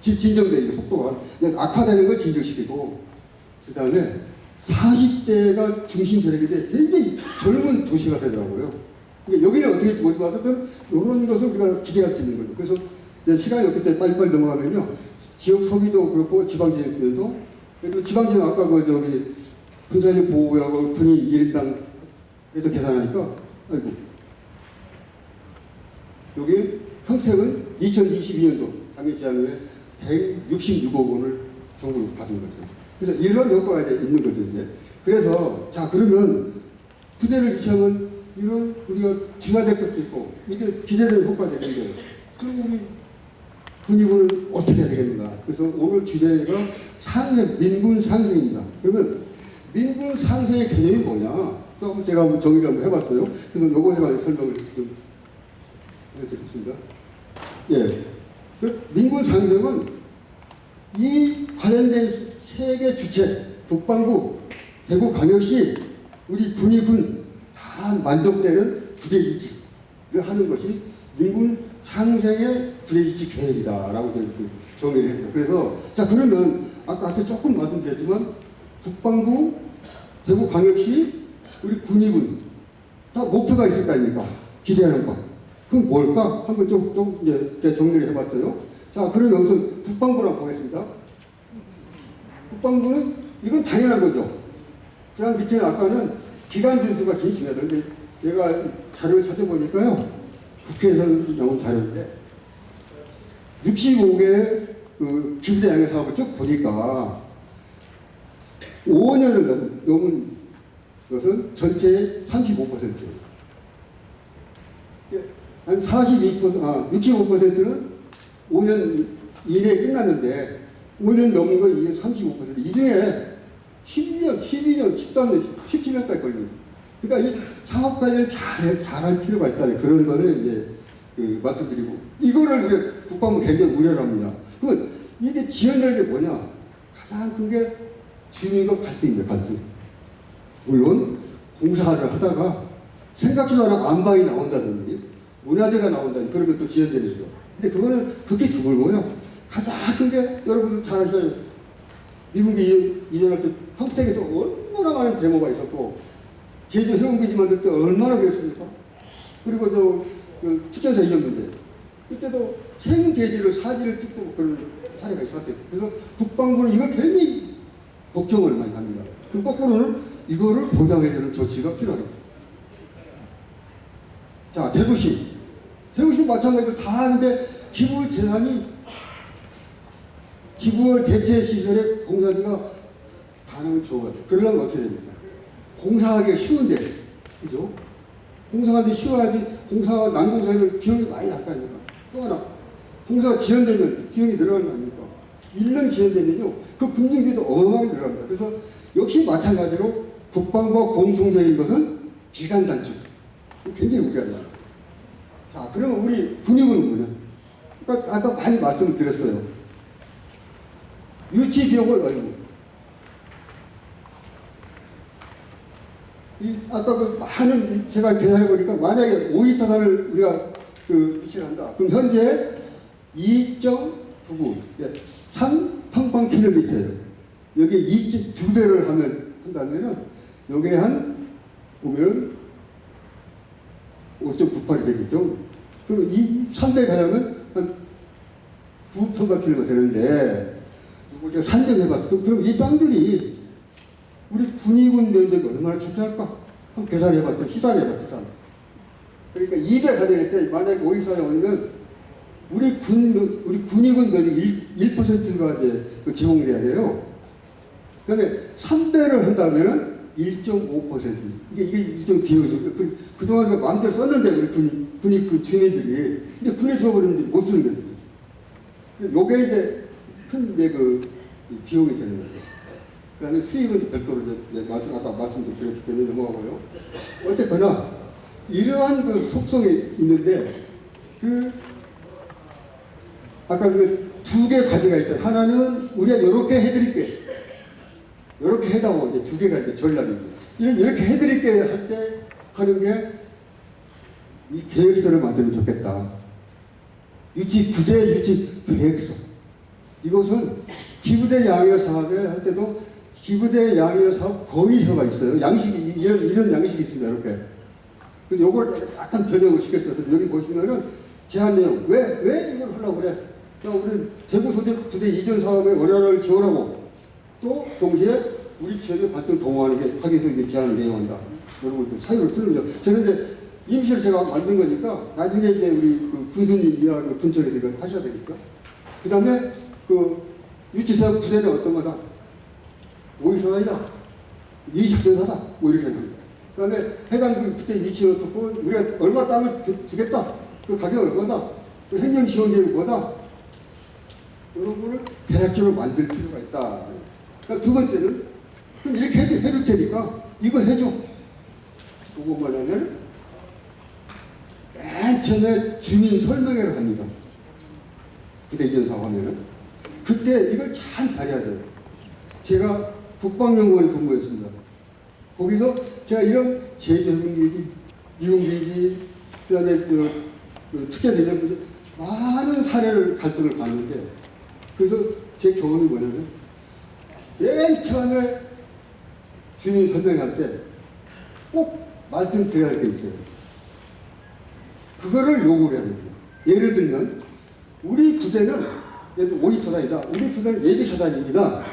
진정되는 속도가 악화되는 걸 진정시키고 그 다음에 40대가 중심 세력인데 굉장히 젊은 도시가 되더라고요. 그러니까 여기는 어떻게 모집하든 이런 것을 우리가 기대할 수 있는 거죠. 그래서 이제 시간이 없기 때문에 빨리빨리 넘어가면요. 지역 소비도 그렇고 지방진흥면도 그리고 지방진흥 아까 그 저기 군사적 보호하고 군인 1인당에서 계산하니까 아이고 여기 평택은 2022년도 작년 지난해 166억 원을 정부로 받은 거죠. 그래서 이런 효과가 있는 거죠. 이제. 그래서 자 그러면 부대를 유치하면 이런 우리가 진화될 것도 있고 이게 기대되는 효과가 되는데 그럼 우리 군의군은 어떻게 해야 되겠는가? 그래서 오늘 주제가 민군 상생입니다. 그러면 민군 상생의 개념이 뭐냐? 또 한번 제가 한번 정의를 한번 해봤어요. 그래서 요거에 관해서 설명을 좀 해드리겠습니다. 예. 그 민군 상생은 이 관련된 세계 주체, 국방부, 대구광역시, 우리 군의군 다 만족되는 부대유지를 하는 것이 민군 상생의 부대유지 계획이다라고 정의를 했어요. 그래서 자 그러면 아까 앞에 조금 말씀드렸지만 국방부, 대구광역시, 우리 군의군 다 목표가 있을 거 아닙니까? 기대하는 거. 그건 뭘까? 한번 좀 이제 제가 정리를 해봤어요. 자 그러면 우선 국방부랑 보겠습니다. 국방부는 이건 당연한 거죠. 제가 밑에 아까는 기간 준수가 굉장히 중요하다. 근데 제가 자료를 찾아보니까요. 국회에서 나온 자료인데 65개의 그 기부대 양해 사업을 쭉 보니까 5년을 넘은 것은 전체의 35%예요. 한 65%는 5년 이내에 끝났는데 5년 넘은 건 이게 35%. 이 중에 11년, 12년, 13년, 17년까지 걸립니다. 그러니까 이 사업 관리를 잘할 필요가 있다는 그런 거를 이제 말씀드리고 이거를 우리 국방부 굉장히 우려를 합니다. 그러면 이게 지연되는 게 뭐냐? 가장 큰 게 주민과 갈등입니다. 갈등. 물론 공사를 하다가 생각지도 않은 안방이 나온다든지 문화재가 나온다든지 그러면 또 지연되는 거죠. 근데 그거는 그렇게 드물고요. 가장 큰 게 여러분들 잘 아시잖아요. 미국이 이전할 때 평택에서 얼마나 많은 데모가 있었고 제주 해운기지 만들 때 얼마나 그랬습니까? 그리고 그 특전사 이전 문제 그때도 생대지를 사진을 찍고 그런 사례가 있었대요. 그래서 국방부는 이걸 굉장히 걱정을 많이 합니다. 그 거꾸로는 이거를 보장해주는 조치가 필요하겠죠. 자 대구시 마찬가지로 다 하는데 기부 재산이 기부월 대체 시설의 공사비가 가능한 좋아요. 그러려면 어떻게 됩니까? 공사하기가 쉬운데, 그죠? 공사하기 쉬워야지, 난공사에는 비용이 많이 나가니까. 또 하나, 공사가 지연되면 비용이 늘어나는 거 아닙니까? 1년 지연되면요, 그 금융비도 어마어마하게 늘어납니다. 그래서 역시 마찬가지로 국방부와 공통적인 것은 기간 단축. 굉장히 우려합니다. 자, 그러면 우리 군의군은 뭐냐? 그러니까 아까 많이 말씀을 드렸어요. 유치 비용을 얼마? 아까 그 많은 제가 계산해 보니까 만약에 5리터산을 우리가 유치한다. 그럼 현재 2.99 3평방킬로미터예요. 여기에 2.2배를 한다면은 여기에 한 보면 5.98이 되겠죠. 그럼 이 3배 가자면 한 9평방킬로미터 되는데. 이걸 산정해봤어. 그럼 이 땅들이 우리 군의군 면적이 얼마나 차지할까? 한번 계산해봤어. 희산해봤어. 그러니까 2배 가정했대. 만약에 5일사에 오면 우리 군의군 면적 1%가 이제 제공이 돼야 돼요. 그 다음에 3배를 한다면 1.5%. 이게 좀 비용이죠. 그동안 우리가 마음대로 썼는데, 우리 군의군 주민들이. 근데 군에 줘버리는데 못 쓰는 거죠. 요게 이제 큰 이제 이 비용이 되는 거죠. 그 다음에 수익은 별도로 이제 아까 말씀도 드렸기 때문에 넘어가고요. 어쨌거나 이러한 그 속성이 있는데 아까 그 두 개 과제가 있다. 하나는 우리가 이렇게 해드릴게. 이렇게 해다오. 이제 두 개가 이제 전략입니다. 이렇게 해드릴게 할 때 하는 게 이 계획서를 만들면 좋겠다. 구제 유치 계획서. 이것은 기부대 양육 사업에 할 때도 기부대 양육 사업 건의서가 있어요. 양식이 이런 양식이 있습니다. 이렇게. 근데 요걸 약간 변형을 시켰어요. 여기 보시면은 제한 내용 왜 이걸 하려고 그래? 우리 대구 소재 부대 이전 사업에 원활을 지원하고 또 동시에 우리 지역에 발전 동원하는 게 하기 위해서 이게 제안을 내용한다. 이런 것도 사유를 쓰는 거죠. 저는 이제 임시로 제가 만든 거니까 나중에 이제 우리 그 군수님이나 그 군청에서 이걸 하셔야 되니까. 그 다음에 그 유치사업 부대는 어떤 거다? 오일사단이다. 이식전사다. 뭐 이렇게 하는 거예요. 그 다음에 해당 그 부대 위치를 어떻고 우리가 얼마 땅을 주겠다. 그 가격이 얼마다. 그 행정지원계획이 뭐다. 이런 거를 계획적으로 만들 필요가 있다. 그러니까 두 번째는 그럼 이렇게 해줄 테니까 이거 해줘. 그거 뭐냐면 맨 처음에 주민 설명회를 합니다. 부대 이전 사업 하면은 그때 이걸 참 잘해야 돼요. 제가 국방연구원에 근무했습니다. 거기서 제가 이런 제주해군기지, 미군기지, 그 다음에 특별대전부대 많은 사례를 갈등을 봤는데 그래서 제 경험이 뭐냐면 맨 처음에 주민 설명할 때 꼭 말씀드려야 할 게 있어요. 그거를 요구를 해야 됩니다. 예를 들면 우리 부대는 50사단이다. 우리 부대는 예비사단입니다.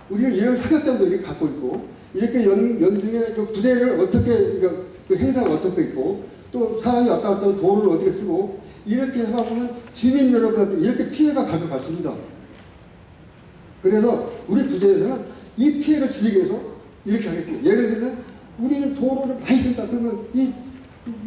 우리가 이런 사격장도 이렇게 갖고 있고 이렇게 연중에 그 부대를 어떻게 그 행사가 어떻게 있고 또 사람이 왔다 갔다 하면 도로를 어떻게 쓰고 이렇게 하다 보면 주민 여러분한테 이렇게 피해가 갈 것 같습니다. 그래서 우리 부대에서는 이 피해를 줄이기 위해서 이렇게 하겠습니다. 예를 들면 우리는 도로를 많이 쓴다. 그러면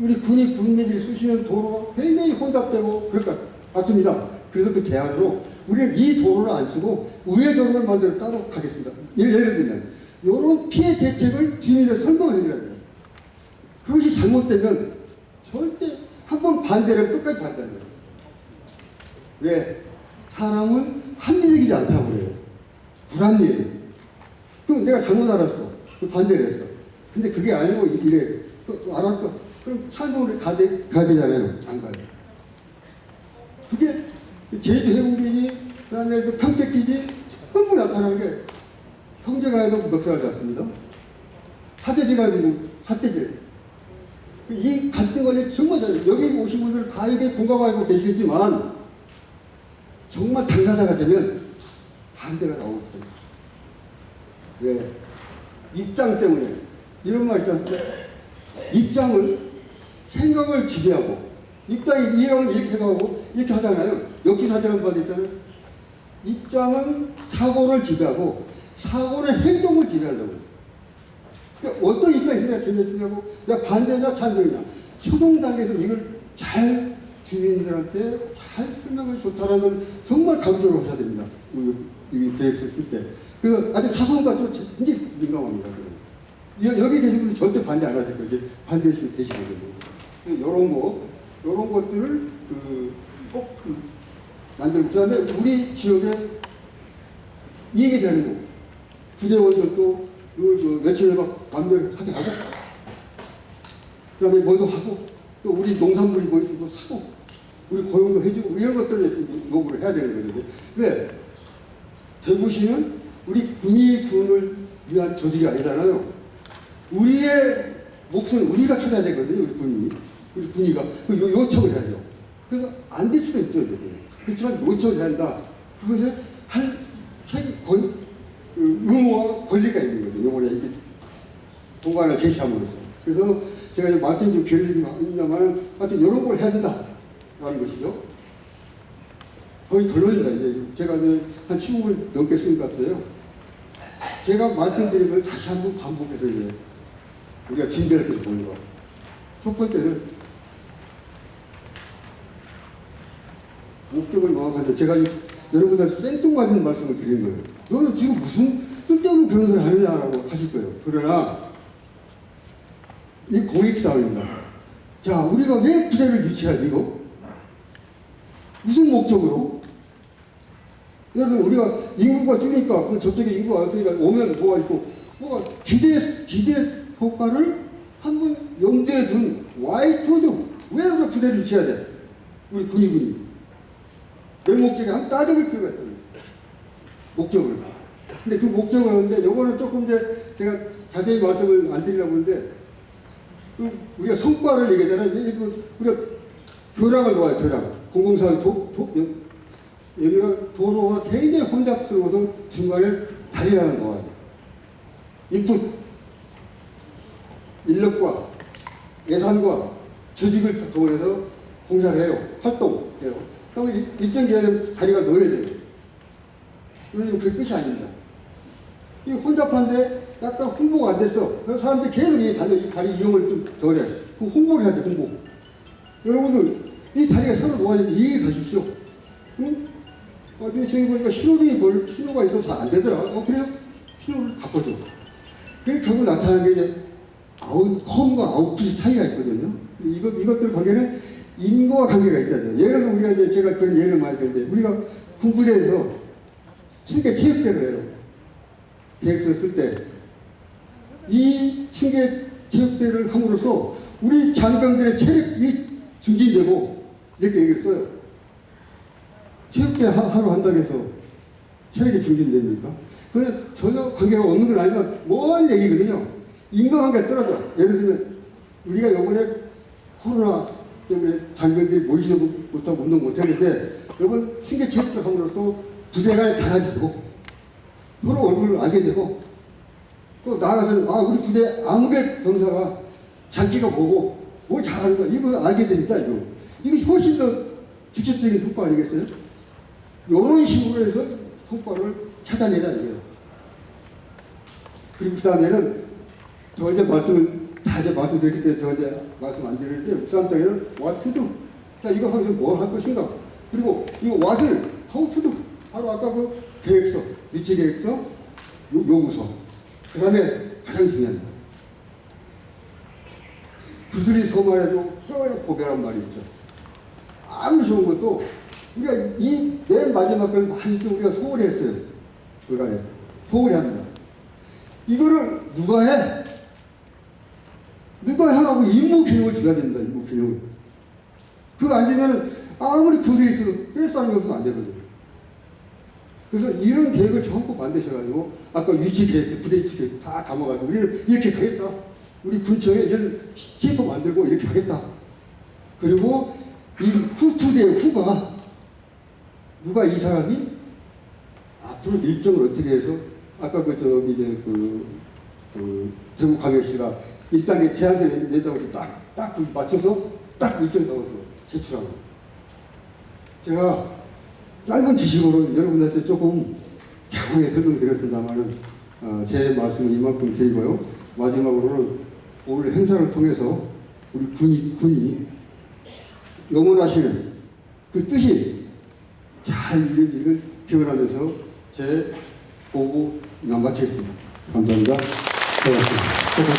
우리 군인들이 쓰시는 도로가 굉장히 혼잡되고 그럴 것 같습니다. 그래서 그 대안으로 우리는 이 도로를 안 쓰고 우회 도로를 만들어 따로 가겠습니다. 예를 들면 이런 피해 대책을 주민들에 설명을 해드려야 돼요. 그것이 잘못되면 절대 한 번 반대를 끝까지 반대해요. 왜? 사람은 합리적이지 않다고 그래요. 불합리해요. 그럼 내가 잘못 알았어. 반대를 했어. 근데 그게 아니고 이래. 알았어. 그럼 찬동을 가야 되잖아요. 안 가요. 그게 제주해군기지, 그 다음에 그 평택기지 전부 나타나는 게 형제간에도 멱살을 잡습니다. 사대지간에도 사대질. 이 갈등을 정말 여기 오신 분들 다 이게 공감하고 계시겠지만 정말 당사자가 되면 반대가 나올 수가 있어요. 왜? 입장 때문에. 이런 말 있잖아요. 입장은 생각을 지배하고 입장이 이런 이렇게 생각하고 이렇게 하잖아요. 역지사지라는 말이 있잖아요. 입장은 사고를 지배하고 사고는 행동을 지배한다고. 그러니까 어떤 입장이 생각하냐고 반대냐 찬성이냐. 초동 단계에서 이걸 잘 주민들한테 잘 설명이 좋다라는 정말 강조를 하셔야 됩니다. 이 계획서를 쓸 때. 그래서 아주 사소한가 굉장히 민감합니다. 여기 계신 분들 절대 반대 안 하실 거예요. 반대하시면 되시거든요. 이런 것들을 꼭 만들고, 그 다음에 우리 지역에 이익이 되는 거. 부대원들도 며칠에 막 마음대로 하게 하고, 그 다음에 뭐도 하고, 또 우리 농산물이 뭐 있으면 사고, 우리 고용도 해주고, 이런 것들을 요구를 해야 되는 거거든요. 왜? 대구시는 우리 군을 위한 조직이 아니잖아요. 우리의 몫은 우리가 찾아야 되거든요. 우리 군이가 요청을 해야죠. 그래서 안 될 수도 있죠. 그렇지만 요청을 해야 한다. 그것에 할 의무와 권리가 있는 거죠. 요번에 이게 동관을 제시함으로써. 그래서 제가 말씀 좀 길어지긴 합니다만 하여튼 이런 걸 해야 된다라는 것이죠. 거의 결론입니다. 이제 제가 한 15분 넘게 쓴 것 같아요. 제가 말씀드린 걸 다시 한번 반복해서 이제 우리가 진대를 계속 보는 거. 첫 번째는 목적을 명확한데 제가 이 여러분들 생뚱맞은 말씀을 드리는 거예요. 너는 지금 무슨 쓸데없는 그런 소리 하느냐라고 하실 거예요. 그러나 이 공익사회입니다. 자, 우리가 왜 부대를 유치하지 이거? 무슨 목적으로? 여러분 우리가 인구가 줄니까 그럼 저쪽에 인구가 오면 뭐가 있고 뭐가 기대 효과를 한번 염두에 둔 Y2도 왜 우리가 부대를 유치해야 돼? 우리 군인분이 왜 목적에 한번 따져볼 필요가 있다. 목적을. 근데 그 목적을 하는데 요거는 조금 이제 제가 자세히 말씀을 안 드리려고 하는데 우리가 성과를 얘기하잖아요. 우리가 교량을 놓아요. 교량. 공공사회 여기가 도로가 굉장히 혼잡스러워서 중간에 다리라는 놓아요. 인풋, 인력과 예산과 조직을 동원해서 공사를 해요. 활동해요. 그러면 일정 기간에 다리가 놓여야 돼요. 이건 그 끝이 아닙니다. 이 혼잡한데 약간 홍보가 안 됐어. 그래서 사람들이 계속 이 다리 이용을 좀 덜 해. 그럼 홍보를 해야 돼, 홍보. 여러분들, 이 다리가 새로 놓아야지 이해해 가십시오. 응? 근데 저기 보니까 신호가 있어서 안 되더라. 그래서 신호를 바꿔줘. 그래서 결국 나타나는 게 이제 컴과 아웃풋이 차이가 있거든요. 이것들 관계는 인과와 관계가 있어야 돼요. 예를 들어 우리가 이제 제가 그런 예를 많이 드는데 우리가 군부대에서 층계 체육대를 해요. 계획서 쓸 때 이 층계 체육대를 함으로써 우리 장병들의 체력이 증진되고 이렇게 얘기를 써요. 체육대 하루 한다고 해서 체력이 증진됩니까? 그건 전혀 관계가 없는 건 아니지만 먼 얘기거든요. 인과관계가 떨어져. 예를 들면 우리가 이번에 코로나 때문에 장병들이 모이지도 못하고 운동 못하는데 이번 층계 체육대 함으로써 부대 간에 달라지고 서로 얼굴을 알게 되고 또 나아가서는 우리 부대 아무개 병사가 장기가 뭐고 뭘 잘하는 거야 이거 알게 되니까 이거 훨씬 더 직접적인 성과 아니겠어요? 이런 식으로 해서 성과를 찾아내다 이게요. 그리고 그 다음에는 저 이제 말씀드렸기 때문에 저 이제 말씀 안 드리는데 그 다음 장에는 what to do. 자 이거 하면서 뭘 할 것인가. 그리고 이 what을 how to do. 바로 아까 그 계획서, 위치 계획서, 요구서. 그 다음에 가장 중요합니다. 구슬이 서말해도 뼈에 고배란 말이 있죠. 아무리 좋은 것도 우리가 이 맨 마지막 걸 많이 좀 우리가 소홀히 했어요. 그간에 소홀히 합니다. 이거를 누가 해? 누가 하라고 임무 기능을 줘야 됩니다. 임무 기능을. 그거 안 주면은 아무리 구슬이 있어도 뺄 수 있는 것은 안 되거든요. 그래서 이런 계획을 전부 만드셔가지고 아까 위치 계획, 부대 위치 계획 다 담아가지고 우리는 이렇게 가겠다. 우리 군청에 이런 TF 만들고 이렇게 하겠다. 그리고 이 후투대의 후가 누가 이 사람이 앞으로 일정을 어떻게 해서 아까 대구 광역시가 1단계 제한제 낸다고 딱 맞춰서 딱 일정 잡아서 제출하고 제가 짧은 지식으로 여러분한테 조금 장하게 설명드렸습니다만은 제 말씀은 이만큼 드리고요. 마지막으로는 오늘 행사를 통해서 우리 군이 영원하시는 그 뜻이 잘 이루어지기를 기원하면서 제 보고 이만 마치겠습니다. 감사합니다. 고맙습니다.